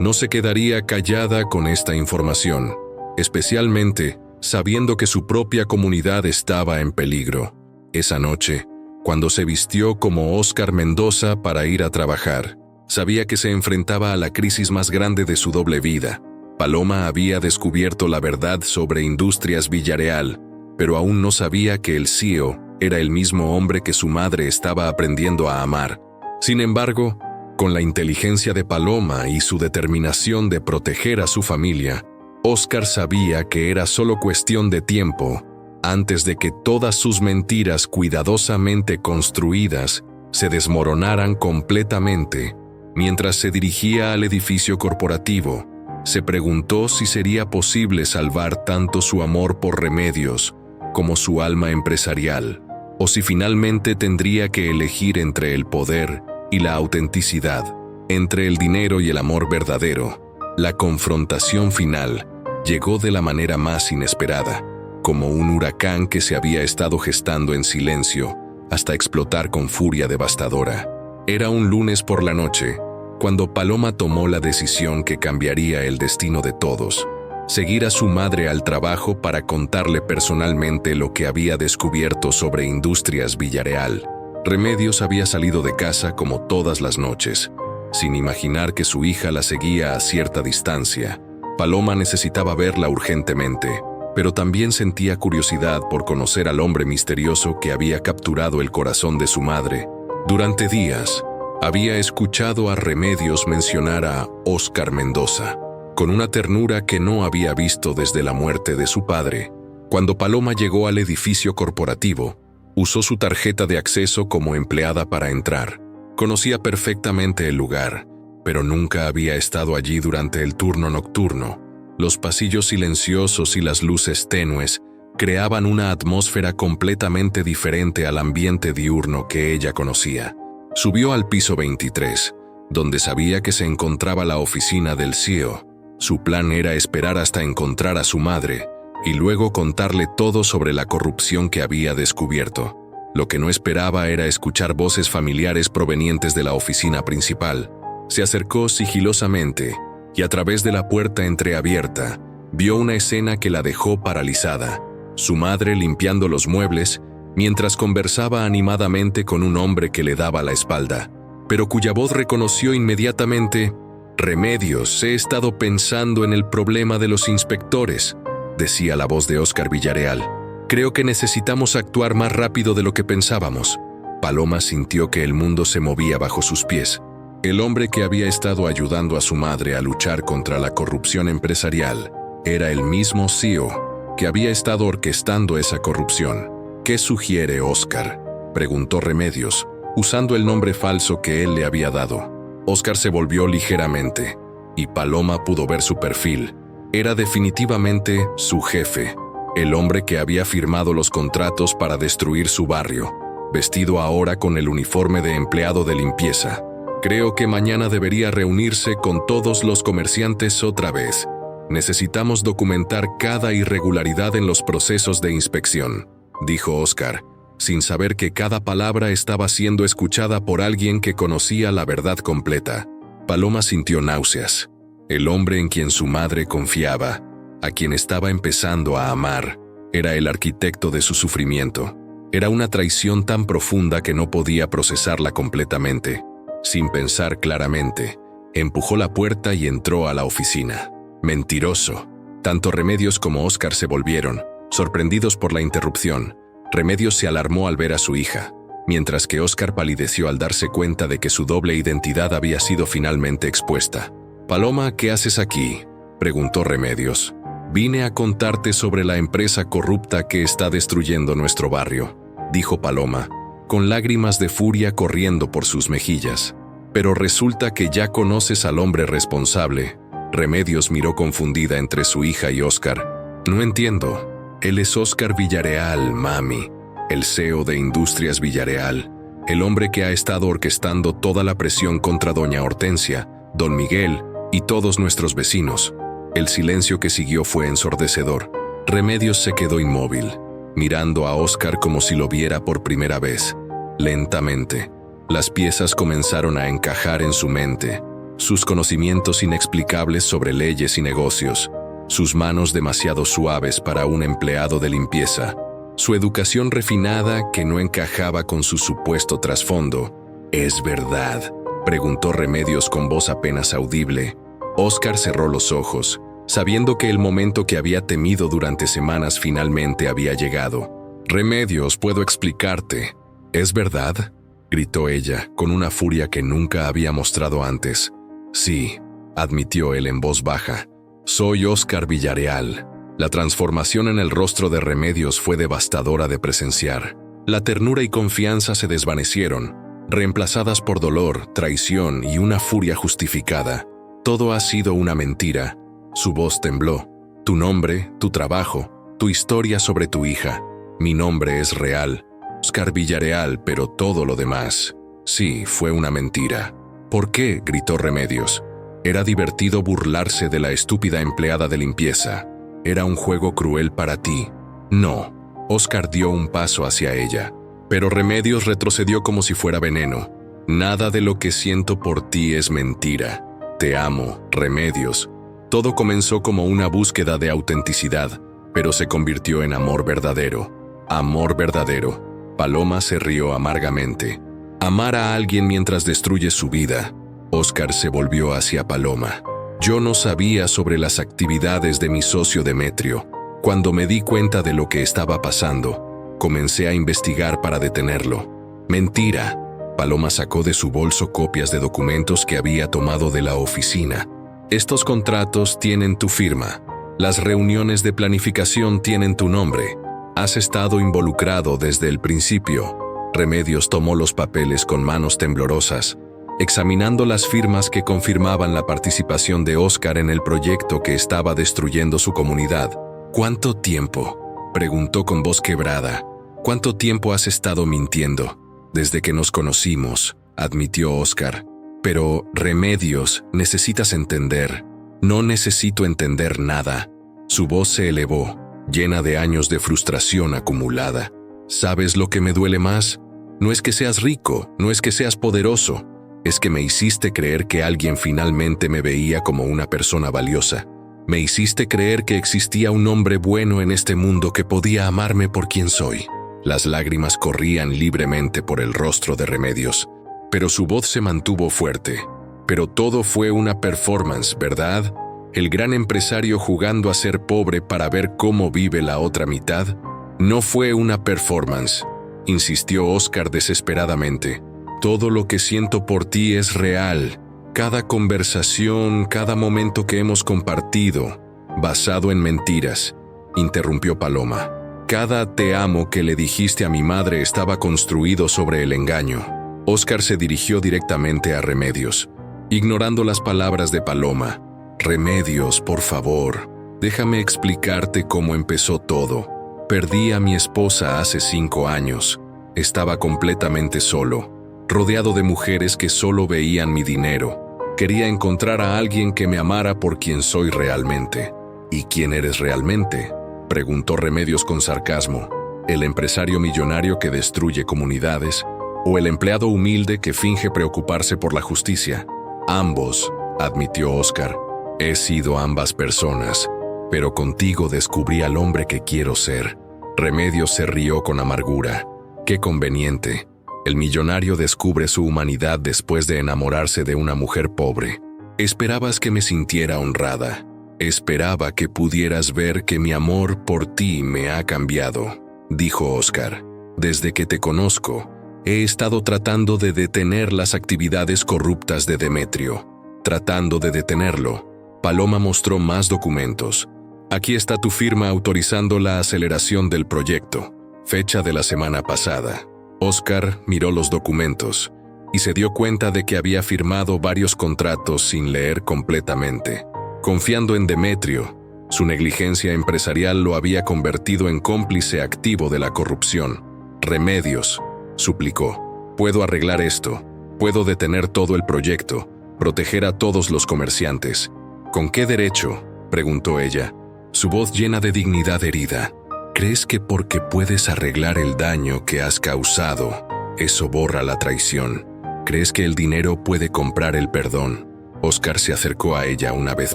No se quedaría callada con esta información, especialmente sabiendo que su propia comunidad estaba en peligro. Esa noche, cuando se vistió como Óscar Mendoza para ir a trabajar, sabía que se enfrentaba a la crisis más grande de su doble vida. Paloma había descubierto la verdad sobre Industrias Villarreal, pero aún no sabía que el CEO era el mismo hombre que su madre estaba aprendiendo a amar. Sin embargo, con la inteligencia de Paloma y su determinación de proteger a su familia, Óscar sabía que era solo cuestión de tiempo antes de que todas sus mentiras cuidadosamente construidas se desmoronaran completamente. Mientras se dirigía al edificio corporativo, se preguntó si sería posible salvar tanto su amor por Remedios como su alma empresarial, o si finalmente tendría que elegir entre el poder y la autenticidad, entre el dinero y el amor verdadero. La confrontación final llegó de la manera más inesperada. como un huracán que se había estado gestando en silencio hasta explotar con furia devastadora. Era un lunes por la noche, cuando Paloma tomó la decisión que cambiaría el destino de todos: seguir a su madre al trabajo para contarle personalmente lo que había descubierto sobre Industrias Villareal. Remedios había salido de casa como todas las noches, sin imaginar que su hija la seguía a cierta distancia. Paloma necesitaba verla urgentemente, pero también sentía curiosidad por conocer al hombre misterioso que había capturado el corazón de su madre. Durante días, había escuchado a Remedios mencionar a Óscar Mendoza, con una ternura que no había visto desde la muerte de su padre. Cuando Paloma llegó al edificio corporativo, usó su tarjeta de acceso como empleada para entrar. Conocía perfectamente el lugar, pero nunca había estado allí durante el turno nocturno. Los pasillos silenciosos y las luces tenues creaban una atmósfera completamente diferente al ambiente diurno que ella conocía. Subió al piso 23, donde sabía que se encontraba la oficina del CEO. Su plan era esperar hasta encontrar a su madre y luego contarle todo sobre la corrupción que había descubierto. Lo que no esperaba era escuchar voces familiares provenientes de la oficina principal. Se acercó sigilosamente y a través de la puerta entreabierta vio una escena que la dejó paralizada. Su madre limpiando los muebles mientras conversaba animadamente con un hombre que le daba la espalda, pero cuya voz reconoció inmediatamente. «Remedios, he estado pensando en el problema de los inspectores», decía la voz de Óscar Villareal. «Creo que necesitamos actuar más rápido de lo que pensábamos». Paloma sintió que el mundo se movía bajo sus pies. El hombre que había estado ayudando a su madre a luchar contra la corrupción empresarial era el mismo CEO que había estado orquestando esa corrupción. «¿Qué sugiere Óscar?», preguntó Remedios, usando el nombre falso que él le había dado. Óscar se volvió ligeramente, y Paloma pudo ver su perfil. Era definitivamente su jefe, el hombre que había firmado los contratos para destruir su barrio, vestido ahora con el uniforme de empleado de limpieza. «Creo que mañana debería reunirse con todos los comerciantes otra vez. Necesitamos documentar cada irregularidad en los procesos de inspección», dijo Óscar, sin saber que cada palabra estaba siendo escuchada por alguien que conocía la verdad completa. Paloma sintió náuseas. El hombre en quien su madre confiaba, a quien estaba empezando a amar, era el arquitecto de su sufrimiento. Era una traición tan profunda que no podía procesarla completamente. Sin pensar claramente, empujó la puerta y entró a la oficina. Mentiroso. Tanto Remedios como Óscar se volvieron, sorprendidos por la interrupción. Remedios se alarmó al ver a su hija, mientras que Óscar palideció al darse cuenta de que su doble identidad había sido finalmente expuesta. «Paloma, ¿qué haces aquí?», preguntó Remedios. «Vine a contarte sobre la empresa corrupta que está destruyendo nuestro barrio», dijo Paloma, con lágrimas de furia corriendo por sus mejillas. «Pero resulta que ya conoces al hombre responsable». Remedios miró confundida entre su hija y Óscar. «No entiendo». «Él es Óscar Villareal, mami, el CEO de Industrias Villareal, el hombre que ha estado orquestando toda la presión contra doña Hortensia, don Miguel y todos nuestros vecinos». El silencio que siguió fue ensordecedor. Remedios se quedó inmóvil, mirando a Óscar como si lo viera por primera vez. Lentamente, las piezas comenzaron a encajar en su mente. Sus conocimientos inexplicables sobre leyes y negocios, sus manos demasiado suaves para un empleado de limpieza, su educación refinada que no encajaba con su supuesto trasfondo. «¿Es verdad?», preguntó Remedios con voz apenas audible. Óscar cerró los ojos, sabiendo que el momento que había temido durante semanas finalmente había llegado. «Remedios, puedo explicarte». «¿Es verdad?», gritó ella, con una furia que nunca había mostrado antes. «Sí», admitió él en voz baja. «Soy Óscar Villareal». La transformación en el rostro de Remedios fue devastadora de presenciar. La ternura y confianza se desvanecieron, reemplazadas por dolor, traición y una furia justificada. «Todo ha sido una mentira». Su voz tembló. «Tu nombre, tu trabajo, tu historia sobre tu hija. Mi nombre es real, Óscar Villareal, pero todo lo demás, sí, fue una mentira». «¿Por qué?», gritó Remedios. Era divertido burlarse de la estúpida empleada de limpieza. Era un juego cruel para ti. No. Oscar dio un paso hacia ella, pero Remedios retrocedió como si fuera veneno. Nada de lo que siento por ti es mentira. Te amo, Remedios. Todo comenzó como una búsqueda de autenticidad, pero se convirtió en amor verdadero. Amor verdadero. Paloma se rió amargamente. Amar a alguien mientras destruye su vida. Oscar se volvió hacia Paloma. Yo no sabía sobre las actividades de mi socio Demetrio. Cuando me di cuenta de lo que estaba pasando, comencé a investigar para detenerlo. Mentira. Paloma sacó de su bolso copias de documentos que había tomado de la oficina. Estos contratos tienen tu firma. Las reuniones de planificación tienen tu nombre. Has estado involucrado desde el principio. Remedios tomó los papeles con manos temblorosas, examinando las firmas que confirmaban la participación de Oscar en el proyecto que estaba destruyendo su comunidad. ¿Cuánto tiempo?, preguntó con voz quebrada. ¿Cuánto tiempo has estado mintiendo? Desde que nos conocimos, admitió Oscar. Pero, Remedios, necesitas entender. No necesito entender nada. Su voz se elevó, llena de años de frustración acumulada. ¿Sabes lo que me duele más? No es que seas rico, no es que seas poderoso. Es que me hiciste creer que alguien finalmente me veía como una persona valiosa. Me hiciste creer que existía un hombre bueno en este mundo que podía amarme por quien soy. Las lágrimas corrían libremente por el rostro de Remedios, pero su voz se mantuvo fuerte. Pero todo fue una performance, ¿verdad? El gran empresario jugando a ser pobre para ver cómo vive la otra mitad. No fue una performance, insistió Oscar desesperadamente. Todo lo que siento por ti es real. Cada conversación, cada momento que hemos compartido, basado en mentiras, interrumpió Paloma. Cada te amo que le dijiste a mi madre estaba construido sobre el engaño. Oscar se dirigió directamente a Remedios, ignorando las palabras de Paloma. Remedios, por favor, déjame explicarte cómo empezó todo. Perdí a mi esposa hace 5 años. Estaba completamente solo, rodeado de mujeres que solo veían mi dinero. Quería encontrar a alguien que me amara por quien soy realmente. ¿Y quién eres realmente?, preguntó Remedios con sarcasmo. ¿El empresario millonario que destruye comunidades o el empleado humilde que finge preocuparse por la justicia? Ambos, admitió Oscar. He sido ambas personas, pero contigo descubrí al hombre que quiero ser. Remedios se rió con amargura. Qué conveniente. El millonario descubre su humanidad después de enamorarse de una mujer pobre. Esperabas que me sintiera honrada. Esperaba que pudieras ver que mi amor por ti me ha cambiado, dijo Oscar. Desde que te conozco, he estado tratando de detener las actividades corruptas de Demetrio. Tratando de detenerlo. Paloma mostró más documentos. Aquí está tu firma autorizando la aceleración del proyecto. Fecha de la semana pasada. Oscar miró los documentos y se dio cuenta de que había firmado varios contratos sin leer completamente. Confiando en Demetrio, su negligencia empresarial lo había convertido en cómplice activo de la corrupción. Remedios, suplicó. Puedo arreglar esto. Puedo detener todo el proyecto, proteger a todos los comerciantes. ¿Con qué derecho?, preguntó ella, su voz llena de dignidad herida. ¿Crees que porque puedes arreglar el daño que has causado, eso borra la traición? ¿Crees que el dinero puede comprar el perdón? Oscar se acercó a ella una vez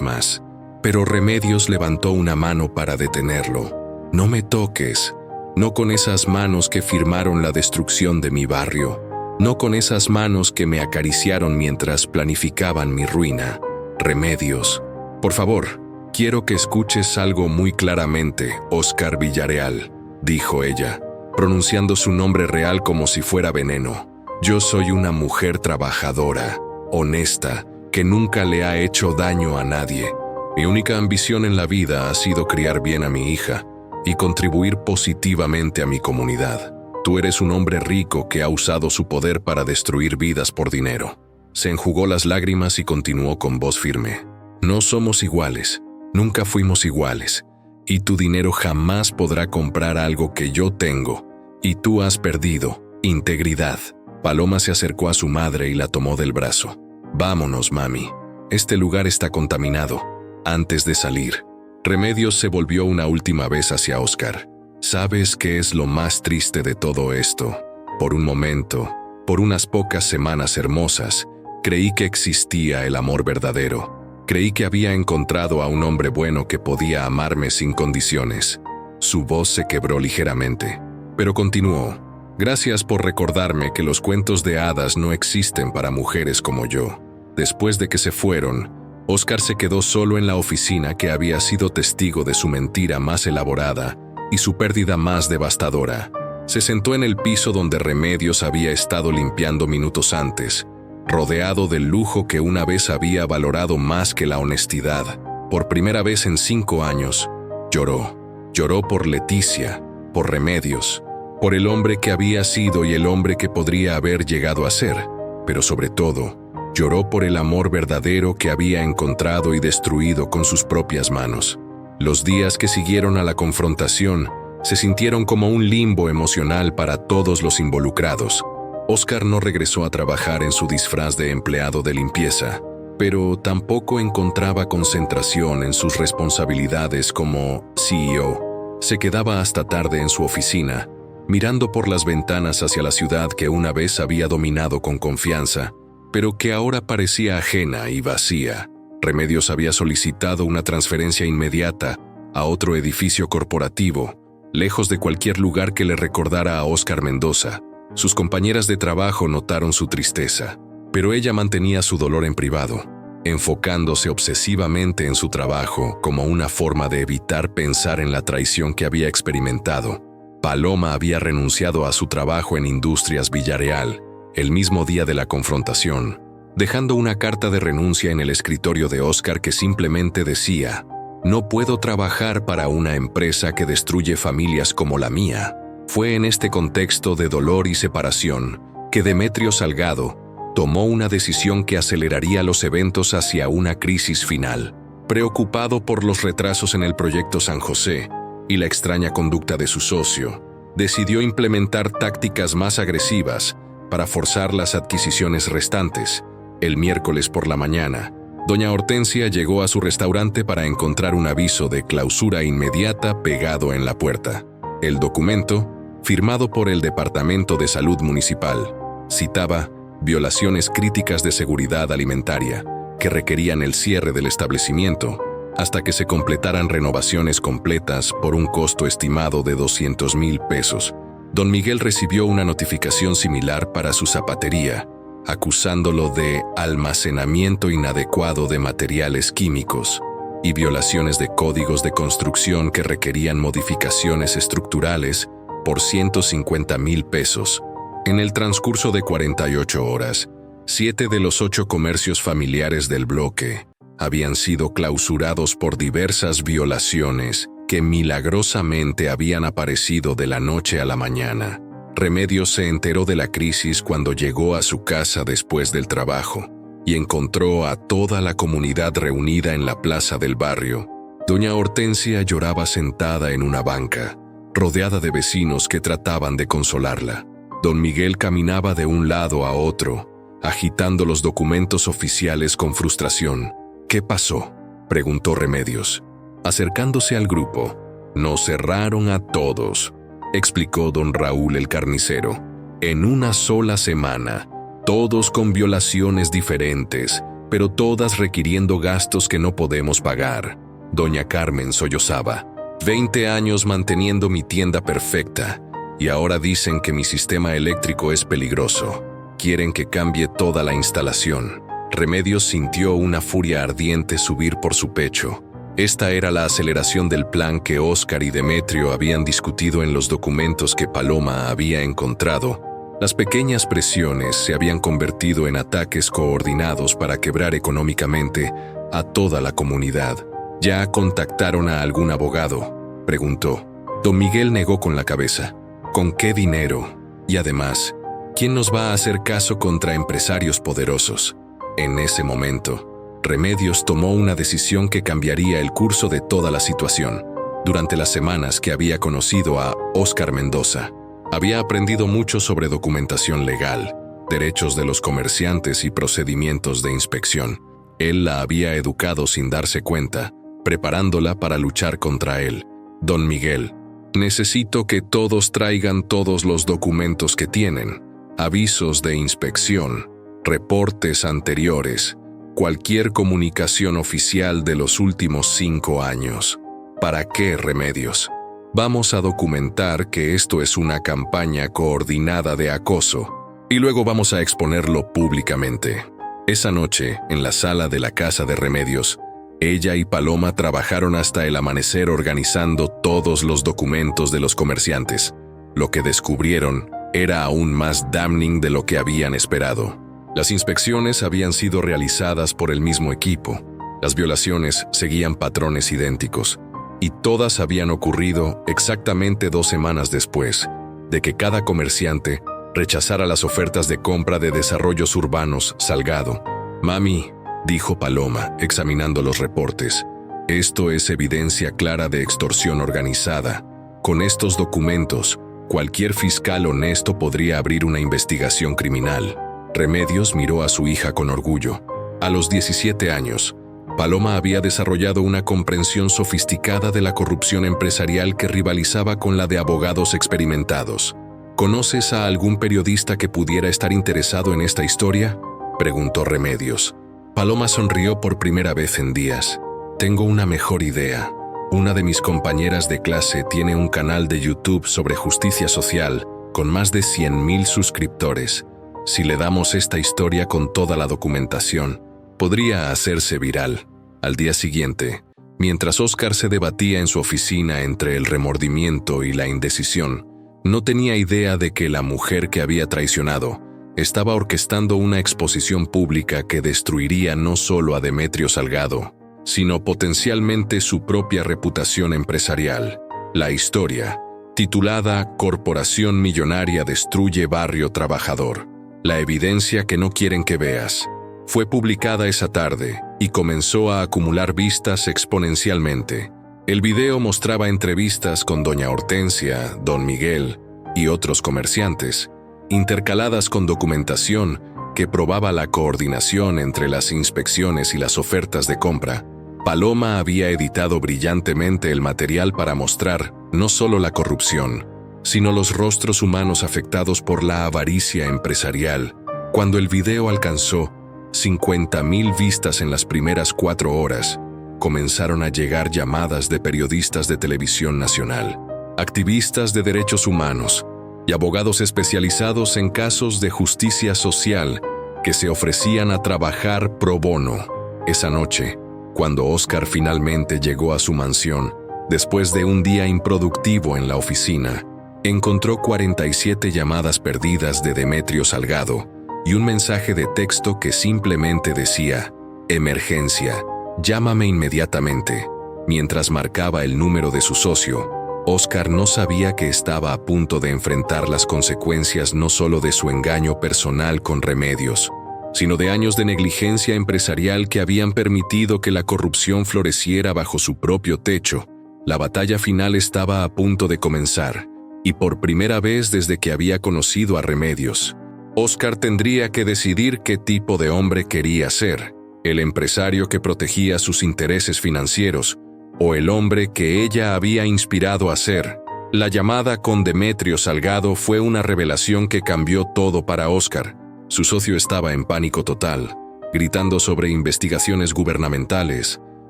más, pero Remedios levantó una mano para detenerlo. No me toques, no con esas manos que firmaron la destrucción de mi barrio, no con esas manos que me acariciaron mientras planificaban mi ruina. Remedios, por favor. Quiero que escuches algo muy claramente, Oscar Villarreal, dijo ella, pronunciando su nombre real como si fuera veneno. Yo soy una mujer trabajadora, honesta, que nunca le ha hecho daño a nadie. Mi única ambición en la vida ha sido criar bien a mi hija y contribuir positivamente a mi comunidad. Tú eres un hombre rico que ha usado su poder para destruir vidas por dinero. Se enjugó las lágrimas y continuó con voz firme. No somos iguales. Nunca fuimos iguales, y tu dinero jamás podrá comprar algo que yo tengo, y tú has perdido integridad. Paloma se acercó a su madre y la tomó del brazo. Vámonos, mami. Este lugar está contaminado. Antes de salir, Remedios se volvió una última vez hacia Oscar. ¿Sabes qué es lo más triste de todo esto? Por un momento, por unas pocas semanas hermosas, creí que existía el amor verdadero. Creí que había encontrado a un hombre bueno que podía amarme sin condiciones. Su voz se quebró ligeramente, pero continuó. Gracias por recordarme que los cuentos de hadas no existen para mujeres como yo. Después de que se fueron, Oscar se quedó solo en la oficina que había sido testigo de su mentira más elaborada y su pérdida más devastadora. Se sentó en el piso donde Remedios había estado limpiando minutos antes, rodeado del lujo que una vez había valorado más que la honestidad. Por primera vez en 5 años, lloró. Lloró por Leticia, por Remedios, por el hombre que había sido y el hombre que podría haber llegado a ser, pero sobre todo, lloró por el amor verdadero que había encontrado y destruido con sus propias manos. Los días que siguieron a la confrontación se sintieron como un limbo emocional para todos los involucrados. Oscar no regresó a trabajar en su disfraz de empleado de limpieza, pero tampoco encontraba concentración en sus responsabilidades como CEO. Se quedaba hasta tarde en su oficina, mirando por las ventanas hacia la ciudad que una vez había dominado con confianza, pero que ahora parecía ajena y vacía. Remedios había solicitado una transferencia inmediata a otro edificio corporativo, lejos de cualquier lugar que le recordara a Oscar Mendoza. Sus compañeras de trabajo notaron su tristeza, pero ella mantenía su dolor en privado, enfocándose obsesivamente en su trabajo como una forma de evitar pensar en la traición que había experimentado. Paloma había renunciado a su trabajo en Industrias Villareal el mismo día de la confrontación, dejando una carta de renuncia en el escritorio de Oscar que simplemente decía: «No puedo trabajar para una empresa que destruye familias como la mía». Fue en este contexto de dolor y separación que Demetrio Salgado tomó una decisión que aceleraría los eventos hacia una crisis final. Preocupado por los retrasos en el proyecto San José y la extraña conducta de su socio, decidió implementar tácticas más agresivas para forzar las adquisiciones restantes. El miércoles por la mañana, doña Hortensia llegó a su restaurante para encontrar un aviso de clausura inmediata pegado en la puerta. El documento, firmado por el Departamento de Salud Municipal, citaba violaciones críticas de seguridad alimentaria que requerían el cierre del establecimiento hasta que se completaran renovaciones completas por un costo estimado de 200,000 pesos. Don Miguel recibió una notificación similar para su zapatería, acusándolo de almacenamiento inadecuado de materiales químicos y violaciones de códigos de construcción que requerían modificaciones estructurales por 150,000 pesos. En el transcurso de 48 horas, 7 de los 8 comercios familiares del bloque habían sido clausurados por diversas violaciones que milagrosamente habían aparecido de la noche a la mañana. Remedios se enteró de la crisis cuando llegó a su casa después del trabajo y encontró a toda la comunidad reunida en la plaza del barrio. Doña Hortensia lloraba sentada en una banca, rodeada de vecinos que trataban de consolarla. Don Miguel caminaba de un lado a otro, agitando los documentos oficiales con frustración. «¿Qué pasó?», preguntó Remedios, acercándose al grupo. «Nos cerraron a todos», explicó don Raúl el carnicero. «En una sola semana, todos con violaciones diferentes, pero todas requiriendo gastos que no podemos pagar». Doña Carmen sollozaba. 20 años manteniendo mi tienda perfecta, y ahora dicen que mi sistema eléctrico es peligroso. Quieren que cambie toda la instalación». Remedios sintió una furia ardiente subir por su pecho. Esta era la aceleración del plan que Oscar y Demetrio habían discutido en los documentos que Paloma había encontrado. Las pequeñas presiones se habían convertido en ataques coordinados para quebrar económicamente a toda la comunidad. «¿Ya contactaron a algún abogado?», preguntó. Don Miguel negó con la cabeza. «¿Con qué dinero? Y además, ¿quién nos va a hacer caso contra empresarios poderosos?». En ese momento, Remedios tomó una decisión que cambiaría el curso de toda la situación. Durante las semanas que había conocido a Oscar Mendoza, había aprendido mucho sobre documentación legal, derechos de los comerciantes y procedimientos de inspección. Él la había educado sin darse cuenta, preparándola para luchar contra él. «Don Miguel», Necesito que todos traigan todos los documentos que tienen, avisos de inspección, reportes anteriores, cualquier comunicación oficial de los últimos 5 años. ¿Para qué, Remedios? Vamos a documentar que esto es una campaña coordinada de acoso y luego vamos a exponerlo públicamente. Esa noche, en la sala de la casa de Remedios, ella y Paloma trabajaron hasta el amanecer organizando todos los documentos de los comerciantes. Lo que descubrieron era aún más damning de lo que habían esperado. Las inspecciones habían sido realizadas por el mismo equipo. Las violaciones seguían patrones idénticos. Y todas habían ocurrido exactamente 2 semanas después de que cada comerciante rechazara las ofertas de compra de Desarrollos Urbanos Salgado. «Mami», dijo Paloma, examinando los reportes, «esto es evidencia clara de extorsión organizada. Con estos documentos, cualquier fiscal honesto podría abrir una investigación criminal». Remedios miró a su hija con orgullo. A los 17 años, Paloma había desarrollado una comprensión sofisticada de la corrupción empresarial que rivalizaba con la de abogados experimentados. ¿Conoces a algún periodista que pudiera estar interesado en esta historia?, preguntó Remedios. Paloma sonrió por primera vez en días. Tengo una mejor idea. Una de mis compañeras de clase tiene un canal de YouTube sobre justicia social con más de 100,000 suscriptores. Si le damos esta historia con toda la documentación, podría hacerse viral. Al día siguiente, mientras Óscar se debatía en su oficina entre el remordimiento y la indecisión, no tenía idea de que la mujer que había traicionado estaba orquestando una exposición pública que destruiría no solo a Demetrio Salgado, sino potencialmente su propia reputación empresarial. La historia, titulada Corporación Millonaria destruye barrio trabajador, la evidencia que no quieren que veas, fue publicada esa tarde y comenzó a acumular vistas exponencialmente. El video mostraba entrevistas con doña Hortensia, don Miguel y otros comerciantes, intercaladas con documentación que probaba la coordinación entre las inspecciones y las ofertas de compra. Paloma había editado brillantemente el material para mostrar no solo la corrupción, sino los rostros humanos afectados por la avaricia empresarial. Cuando el video alcanzó 50,000 vistas en las primeras 4 horas, comenzaron a llegar llamadas de periodistas de televisión nacional, activistas de derechos humanos y abogados especializados en casos de justicia social que se ofrecían a trabajar pro bono. Esa noche, cuando Óscar finalmente llegó a su mansión, después de un día improductivo en la oficina, encontró 47 llamadas perdidas de Demetrio Salgado y un mensaje de texto que simplemente decía: «Emergencia, llámame inmediatamente». Mientras marcaba el número de su socio, Óscar no sabía que estaba a punto de enfrentar las consecuencias no solo de su engaño personal con Remedios, sino de años de negligencia empresarial que habían permitido que la corrupción floreciera bajo su propio techo. La batalla final estaba a punto de comenzar, y por primera vez desde que había conocido a Remedios, Óscar tendría que decidir qué tipo de hombre quería ser: el empresario que protegía sus intereses financieros o el hombre que ella había inspirado a ser. La llamada con Demetrio Salgado fue una revelación que cambió todo para Óscar. Su socio estaba en pánico total, gritando sobre investigaciones gubernamentales,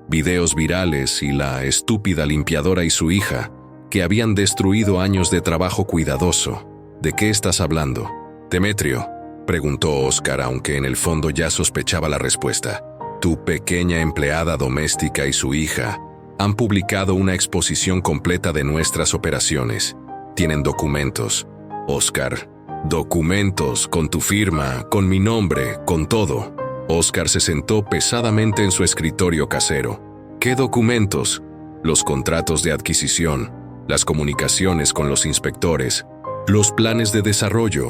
videos virales y la estúpida limpiadora y su hija, que habían destruido años de trabajo cuidadoso. ¿De qué estás hablando, Demetrio?, preguntó Óscar, aunque en el fondo ya sospechaba la respuesta. Tu pequeña empleada doméstica y su hija han publicado una exposición completa de nuestras operaciones. Tienen documentos, Óscar. Documentos, con tu firma, con mi nombre, con todo. Óscar se sentó pesadamente en su escritorio casero. ¿Qué documentos? Los contratos de adquisición, las comunicaciones con los inspectores, los planes de desarrollo.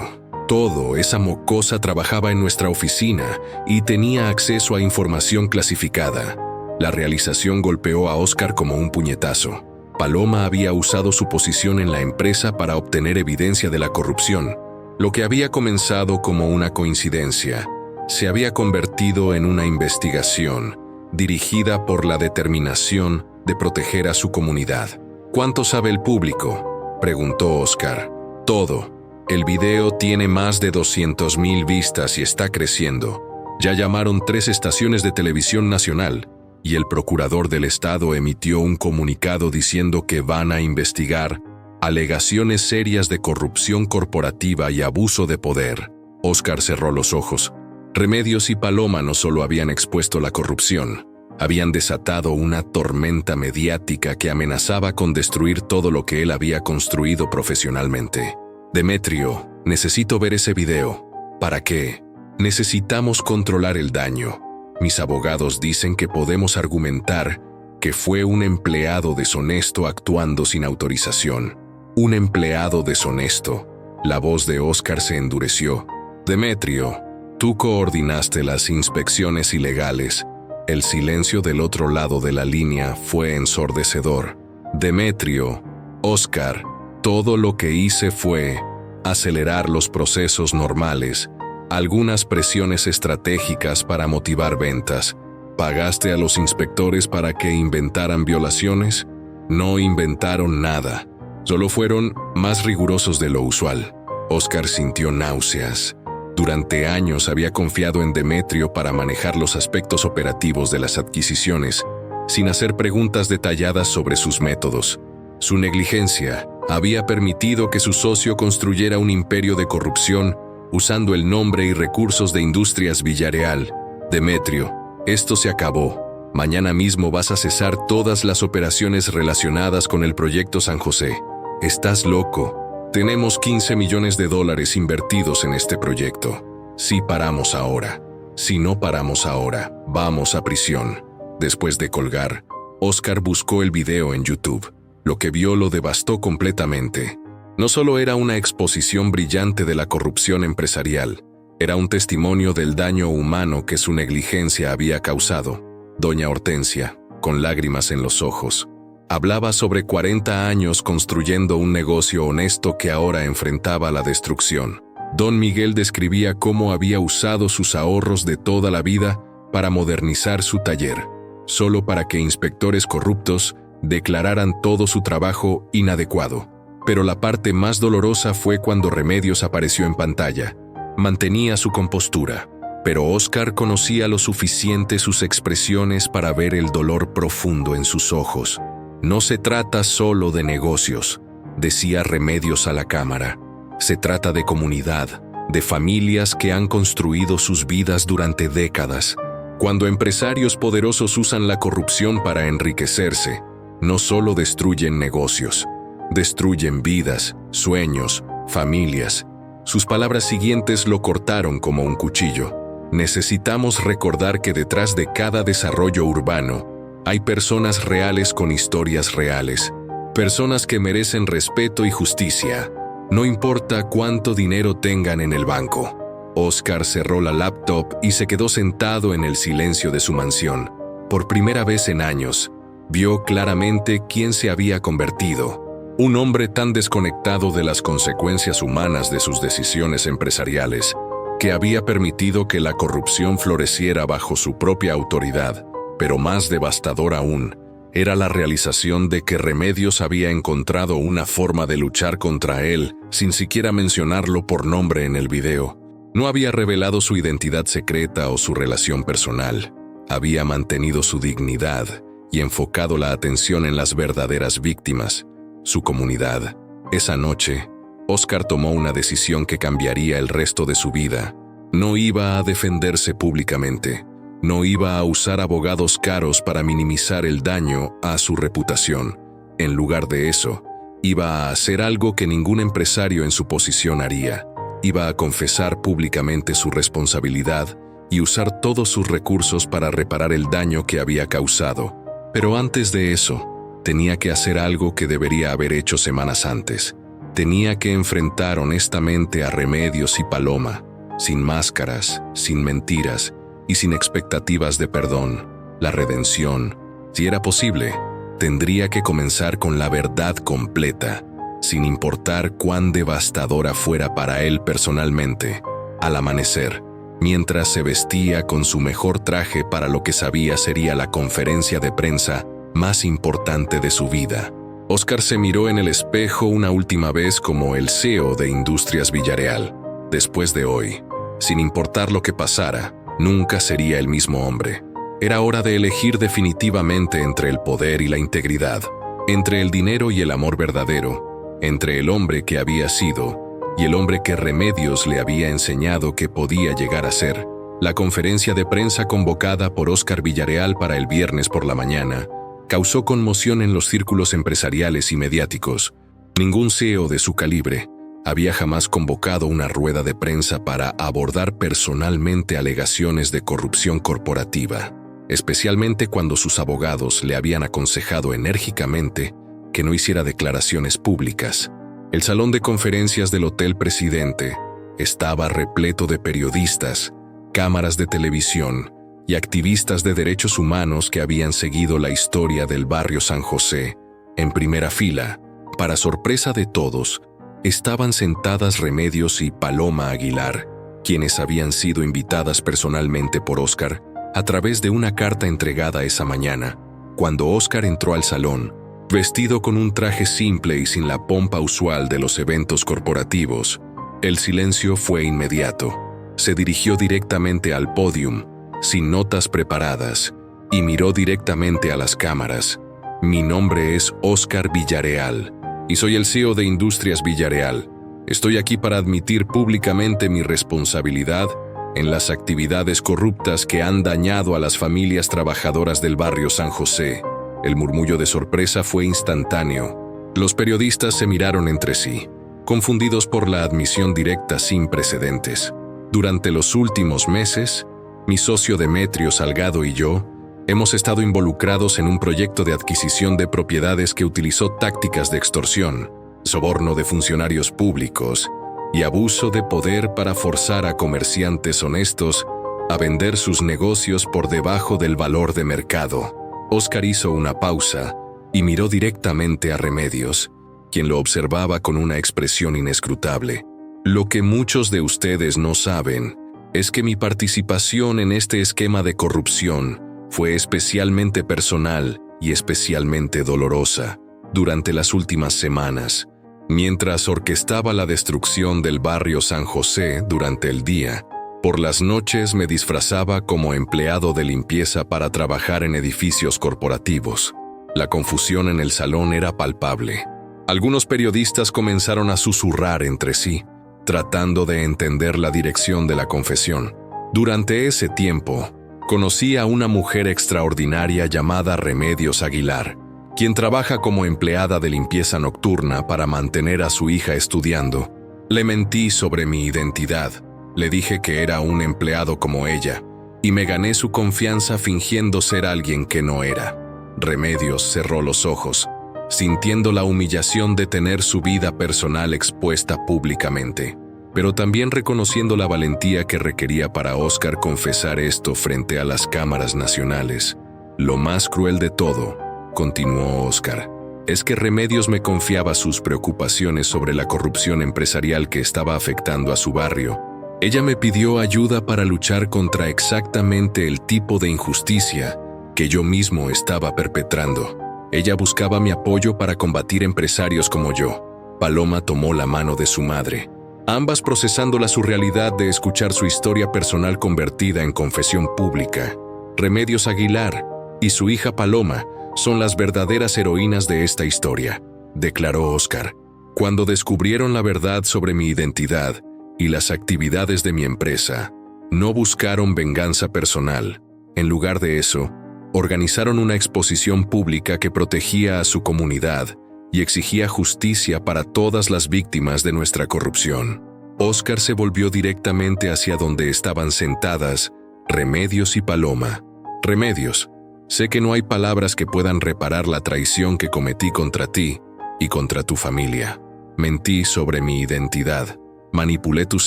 Todo. Esa mocosa trabajaba en nuestra oficina y tenía acceso a información clasificada. La realización golpeó a Óscar como un puñetazo. Paloma había usado su posición en la empresa para obtener evidencia de la corrupción. Lo que había comenzado como una coincidencia se había convertido en una investigación dirigida por la determinación de proteger a su comunidad. ¿Cuánto sabe el público?, preguntó Oscar. Todo. El video tiene más de 200,000 vistas y está creciendo. Ya llamaron 3 estaciones de televisión nacional y el procurador del estado emitió un comunicado diciendo que van a investigar alegaciones serias de corrupción corporativa y abuso de poder. Oscar cerró los ojos. Remedios y Paloma no solo habían expuesto la corrupción, habían desatado una tormenta mediática que amenazaba con destruir todo lo que él había construido profesionalmente. Demetrio, necesito ver ese video. ¿Para qué? Necesitamos controlar el daño. Mis abogados dicen que podemos argumentar que fue un empleado deshonesto actuando sin autorización. Un empleado deshonesto. La voz de Oscar se endureció. Demetrio, tú coordinaste las inspecciones ilegales. El silencio del otro lado de la línea fue ensordecedor. Demetrio, Oscar, todo lo que hice fue acelerar los procesos normales, algunas presiones estratégicas para motivar ventas. ¿Pagaste a los inspectores para que inventaran violaciones? No inventaron nada, solo fueron más rigurosos de lo usual. Oscar sintió náuseas. Durante años había confiado en Demetrio para manejar los aspectos operativos de las adquisiciones, sin hacer preguntas detalladas sobre sus métodos. Su negligencia había permitido que su socio construyera un imperio de corrupción usando el nombre y recursos de Industrias Villareal. Demetrio, esto se acabó. Mañana mismo vas a cesar todas las operaciones relacionadas con el proyecto San José. Estás loco. Tenemos $15 millones invertidos en este proyecto. Si paramos ahora, si no paramos ahora, vamos a prisión. Después de colgar, Oscar buscó el video en YouTube. Lo que vio lo devastó completamente. No solo era una exposición brillante de la corrupción empresarial, era un testimonio del daño humano que su negligencia había causado. Doña Hortensia, con lágrimas en los ojos, hablaba sobre 40 años construyendo un negocio honesto que ahora enfrentaba la destrucción. Don Miguel describía cómo había usado sus ahorros de toda la vida para modernizar su taller, solo para que inspectores corruptos declararan todo su trabajo inadecuado. Pero la parte más dolorosa fue cuando Remedios apareció en pantalla. Mantenía su compostura, pero Oscar conocía lo suficiente sus expresiones para ver el dolor profundo en sus ojos. No se trata solo de negocios, decía Remedios a la cámara. Se trata de comunidad, de familias que han construido sus vidas durante décadas. Cuando empresarios poderosos usan la corrupción para enriquecerse, no solo destruyen negocios, destruyen vidas, sueños, familias. Sus palabras siguientes lo cortaron como un cuchillo. Necesitamos recordar que detrás de cada desarrollo urbano hay personas reales con historias reales, personas que merecen respeto y justicia, no importa cuánto dinero tengan en el banco. Oscar cerró la laptop y se quedó sentado en el silencio de su mansión. Por primera vez en años, vio claramente quién se había convertido. Un hombre tan desconectado de las consecuencias humanas de sus decisiones empresariales, que había permitido que la corrupción floreciera bajo su propia autoridad. Pero más devastador aún, era la realización de que Remedios había encontrado una forma de luchar contra él sin siquiera mencionarlo por nombre en el video. No había revelado su identidad secreta o su relación personal. Había mantenido su dignidad y enfocado la atención en las verdaderas víctimas, su comunidad. Esa noche, Oscar tomó una decisión que cambiaría el resto de su vida. No iba a defenderse públicamente. No iba a usar abogados caros para minimizar el daño a su reputación. En lugar de eso, iba a hacer algo que ningún empresario en su posición haría. Iba a confesar públicamente su responsabilidad y usar todos sus recursos para reparar el daño que había causado. Pero antes de eso, tenía que hacer algo que debería haber hecho semanas antes. Tenía que enfrentar honestamente a Remedios y Paloma, sin máscaras, sin mentiras y sin expectativas de perdón, la redención. Si era posible, tendría que comenzar con la verdad completa, sin importar cuán devastadora fuera para él personalmente. Al amanecer, mientras se vestía con su mejor traje para lo que sabía sería la conferencia de prensa más importante de su vida, Óscar se miró en el espejo una última vez como el CEO de Industrias Villarreal. Después de hoy, sin importar lo que pasara, nunca sería el mismo hombre. Era hora de elegir definitivamente entre el poder y la integridad, entre el dinero y el amor verdadero, entre el hombre que había sido y el hombre que Remedios le había enseñado que podía llegar a ser. La conferencia de prensa convocada por Óscar Villarreal para el viernes por la mañana causó conmoción en los círculos empresariales y mediáticos. Ningún CEO de su calibre había jamás convocado una rueda de prensa para abordar personalmente alegaciones de corrupción corporativa, especialmente cuando sus abogados le habían aconsejado enérgicamente que no hiciera declaraciones públicas. El salón de conferencias del Hotel Presidente estaba repleto de periodistas, cámaras de televisión y activistas de derechos humanos que habían seguido la historia del barrio San José. En primera fila, para sorpresa de todos, estaban sentadas Remedios y Paloma Aguilar, quienes habían sido invitadas personalmente por Óscar a través de una carta entregada esa mañana. Cuando Óscar entró al salón, vestido con un traje simple y sin la pompa usual de los eventos corporativos, el silencio fue inmediato. Se dirigió directamente al podium, sin notas preparadas, y miró directamente a las cámaras. Mi nombre es Óscar Villarreal, y soy el CEO de Industrias Villarreal. Estoy aquí para admitir públicamente mi responsabilidad en las actividades corruptas que han dañado a las familias trabajadoras del barrio San José. El murmullo de sorpresa fue instantáneo. Los periodistas se miraron entre sí, confundidos por la admisión directa sin precedentes. Durante los últimos meses, mi socio Demetrio Salgado y yo hemos estado involucrados en un proyecto de adquisición de propiedades que utilizó tácticas de extorsión, soborno de funcionarios públicos y abuso de poder para forzar a comerciantes honestos a vender sus negocios por debajo del valor de mercado. Óscar hizo una pausa y miró directamente a Remedios, quien lo observaba con una expresión inescrutable. Lo que muchos de ustedes no saben es que mi participación en este esquema de corrupción fue especialmente personal y especialmente dolorosa. Durante las últimas semanas, mientras orquestaba la destrucción del barrio San José durante el día, por las noches me disfrazaba como empleado de limpieza para trabajar en edificios corporativos. La confusión en el salón era palpable. Algunos periodistas comenzaron a susurrar entre sí, tratando de entender la dirección de la confesión. Durante ese tiempo, conocí a una mujer extraordinaria llamada Remedios Aguilar, quien trabaja como empleada de limpieza nocturna para mantener a su hija estudiando. Le mentí sobre mi identidad. Le dije que era un empleado como ella, y me gané su confianza fingiendo ser alguien que no era. Remedios cerró los ojos, sintiendo la humillación de tener su vida personal expuesta públicamente, pero también reconociendo la valentía que requería para Óscar confesar esto frente a las cámaras nacionales. Lo más cruel de todo, continuó Óscar, es que Remedios me confiaba sus preocupaciones sobre la corrupción empresarial que estaba afectando a su barrio. Ella me pidió ayuda para luchar contra exactamente el tipo de injusticia que yo mismo estaba perpetrando. Ella buscaba mi apoyo para combatir empresarios como yo. Paloma tomó la mano de su madre, ambas procesando la surrealidad de escuchar su historia personal convertida en confesión pública. Remedios Aguilar y su hija Paloma son las verdaderas heroínas de esta historia, declaró Óscar. Cuando descubrieron la verdad sobre mi identidad y las actividades de mi empresa, no buscaron venganza personal. En lugar de eso, organizaron una exposición pública que protegía a su comunidad y exigía justicia para todas las víctimas de nuestra corrupción. Óscar se volvió directamente hacia donde estaban sentadas Remedios y Paloma. Remedios, sé que no hay palabras que puedan reparar la traición que cometí contra ti y contra tu familia. Mentí sobre mi identidad, manipulé tus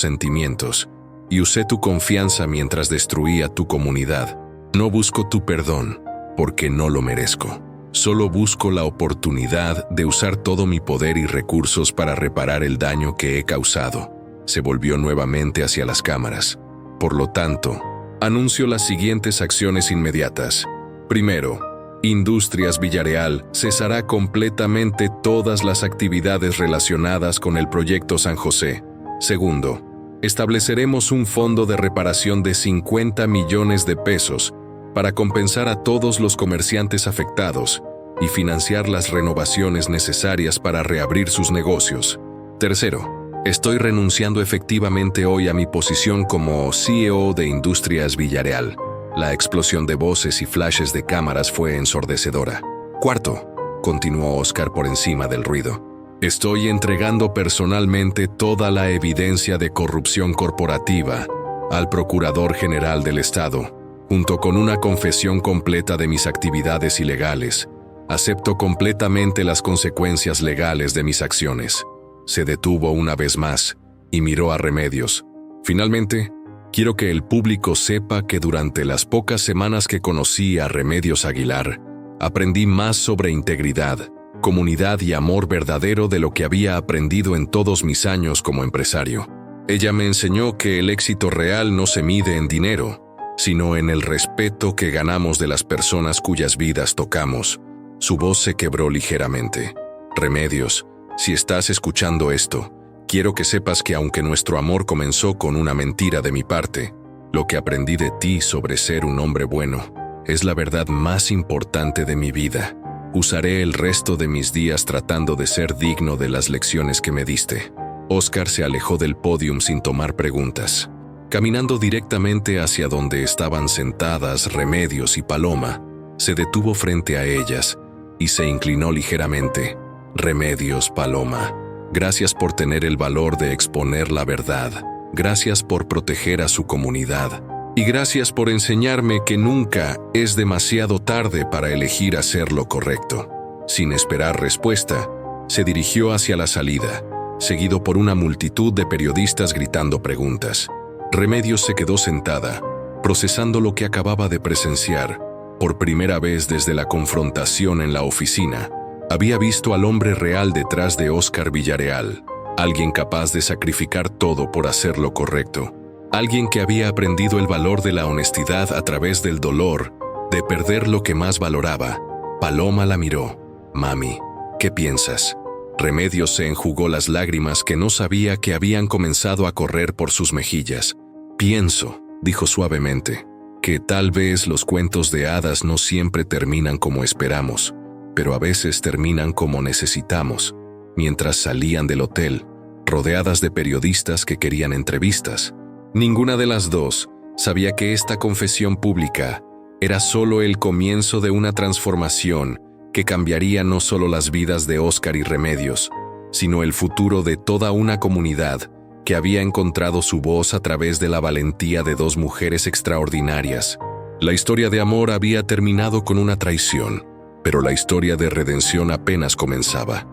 sentimientos y usé tu confianza mientras destruía tu comunidad. No busco tu perdón, porque no lo merezco. Solo busco la oportunidad de usar todo mi poder y recursos para reparar el daño que he causado. Se volvió nuevamente hacia las cámaras. Por lo tanto, anuncio las siguientes acciones inmediatas. Primero, Industrias Villarreal cesará completamente todas las actividades relacionadas con el proyecto San José. Segundo, estableceremos un fondo de reparación de 50 millones de pesos para compensar a todos los comerciantes afectados y financiar las renovaciones necesarias para reabrir sus negocios. Tercero, estoy renunciando efectivamente hoy a mi posición como CEO de Industrias Villarreal. La explosión de voces y flashes de cámaras fue ensordecedora. Cuarto, continuó Óscar por encima del ruido. Estoy entregando personalmente toda la evidencia de corrupción corporativa al Procurador General del Estado, junto con una confesión completa de mis actividades ilegales. Acepto completamente las consecuencias legales de mis acciones. Se detuvo una vez más y miró a Remedios. Finalmente, quiero que el público sepa que durante las pocas semanas que conocí a Remedios Aguilar, aprendí más sobre integridad, comunidad y amor verdadero de lo que había aprendido en todos mis años como empresario. Ella me enseñó que el éxito real no se mide en dinero, sino en el respeto que ganamos de las personas cuyas vidas tocamos. Su voz se quebró ligeramente. Remedios, si estás escuchando esto, quiero que sepas que aunque nuestro amor comenzó con una mentira de mi parte, lo que aprendí de ti sobre ser un hombre bueno es la verdad más importante de mi vida. Usaré el resto de mis días tratando de ser digno de las lecciones que me diste. Óscar se alejó del pódium sin tomar preguntas. Caminando directamente hacia donde estaban sentadas Remedios y Paloma, se detuvo frente a ellas y se inclinó ligeramente. Remedios, Paloma, gracias por tener el valor de exponer la verdad. Gracias por proteger a su comunidad. Y gracias por enseñarme que nunca es demasiado tarde para elegir hacer lo correcto. Sin esperar respuesta, se dirigió hacia la salida, seguido por una multitud de periodistas gritando preguntas. Remedios se quedó sentada, procesando lo que acababa de presenciar. Por primera vez desde la confrontación en la oficina, había visto al hombre real detrás de Óscar Villarreal, alguien capaz de sacrificar todo por hacer lo correcto. Alguien que había aprendido el valor de la honestidad a través del dolor, de perder lo que más valoraba. Paloma la miró. Mami, ¿qué piensas? Remedios se enjugó las lágrimas que no sabía que habían comenzado a correr por sus mejillas. Pienso, dijo suavemente, que tal vez los cuentos de hadas no siempre terminan como esperamos, pero a veces terminan como necesitamos. Mientras salían del hotel, rodeadas de periodistas que querían entrevistas, ninguna de las dos sabía que esta confesión pública era solo el comienzo de una transformación que cambiaría no solo las vidas de Óscar y Remedios, sino el futuro de toda una comunidad que había encontrado su voz a través de la valentía de dos mujeres extraordinarias. La historia de amor había terminado con una traición, pero la historia de redención apenas comenzaba.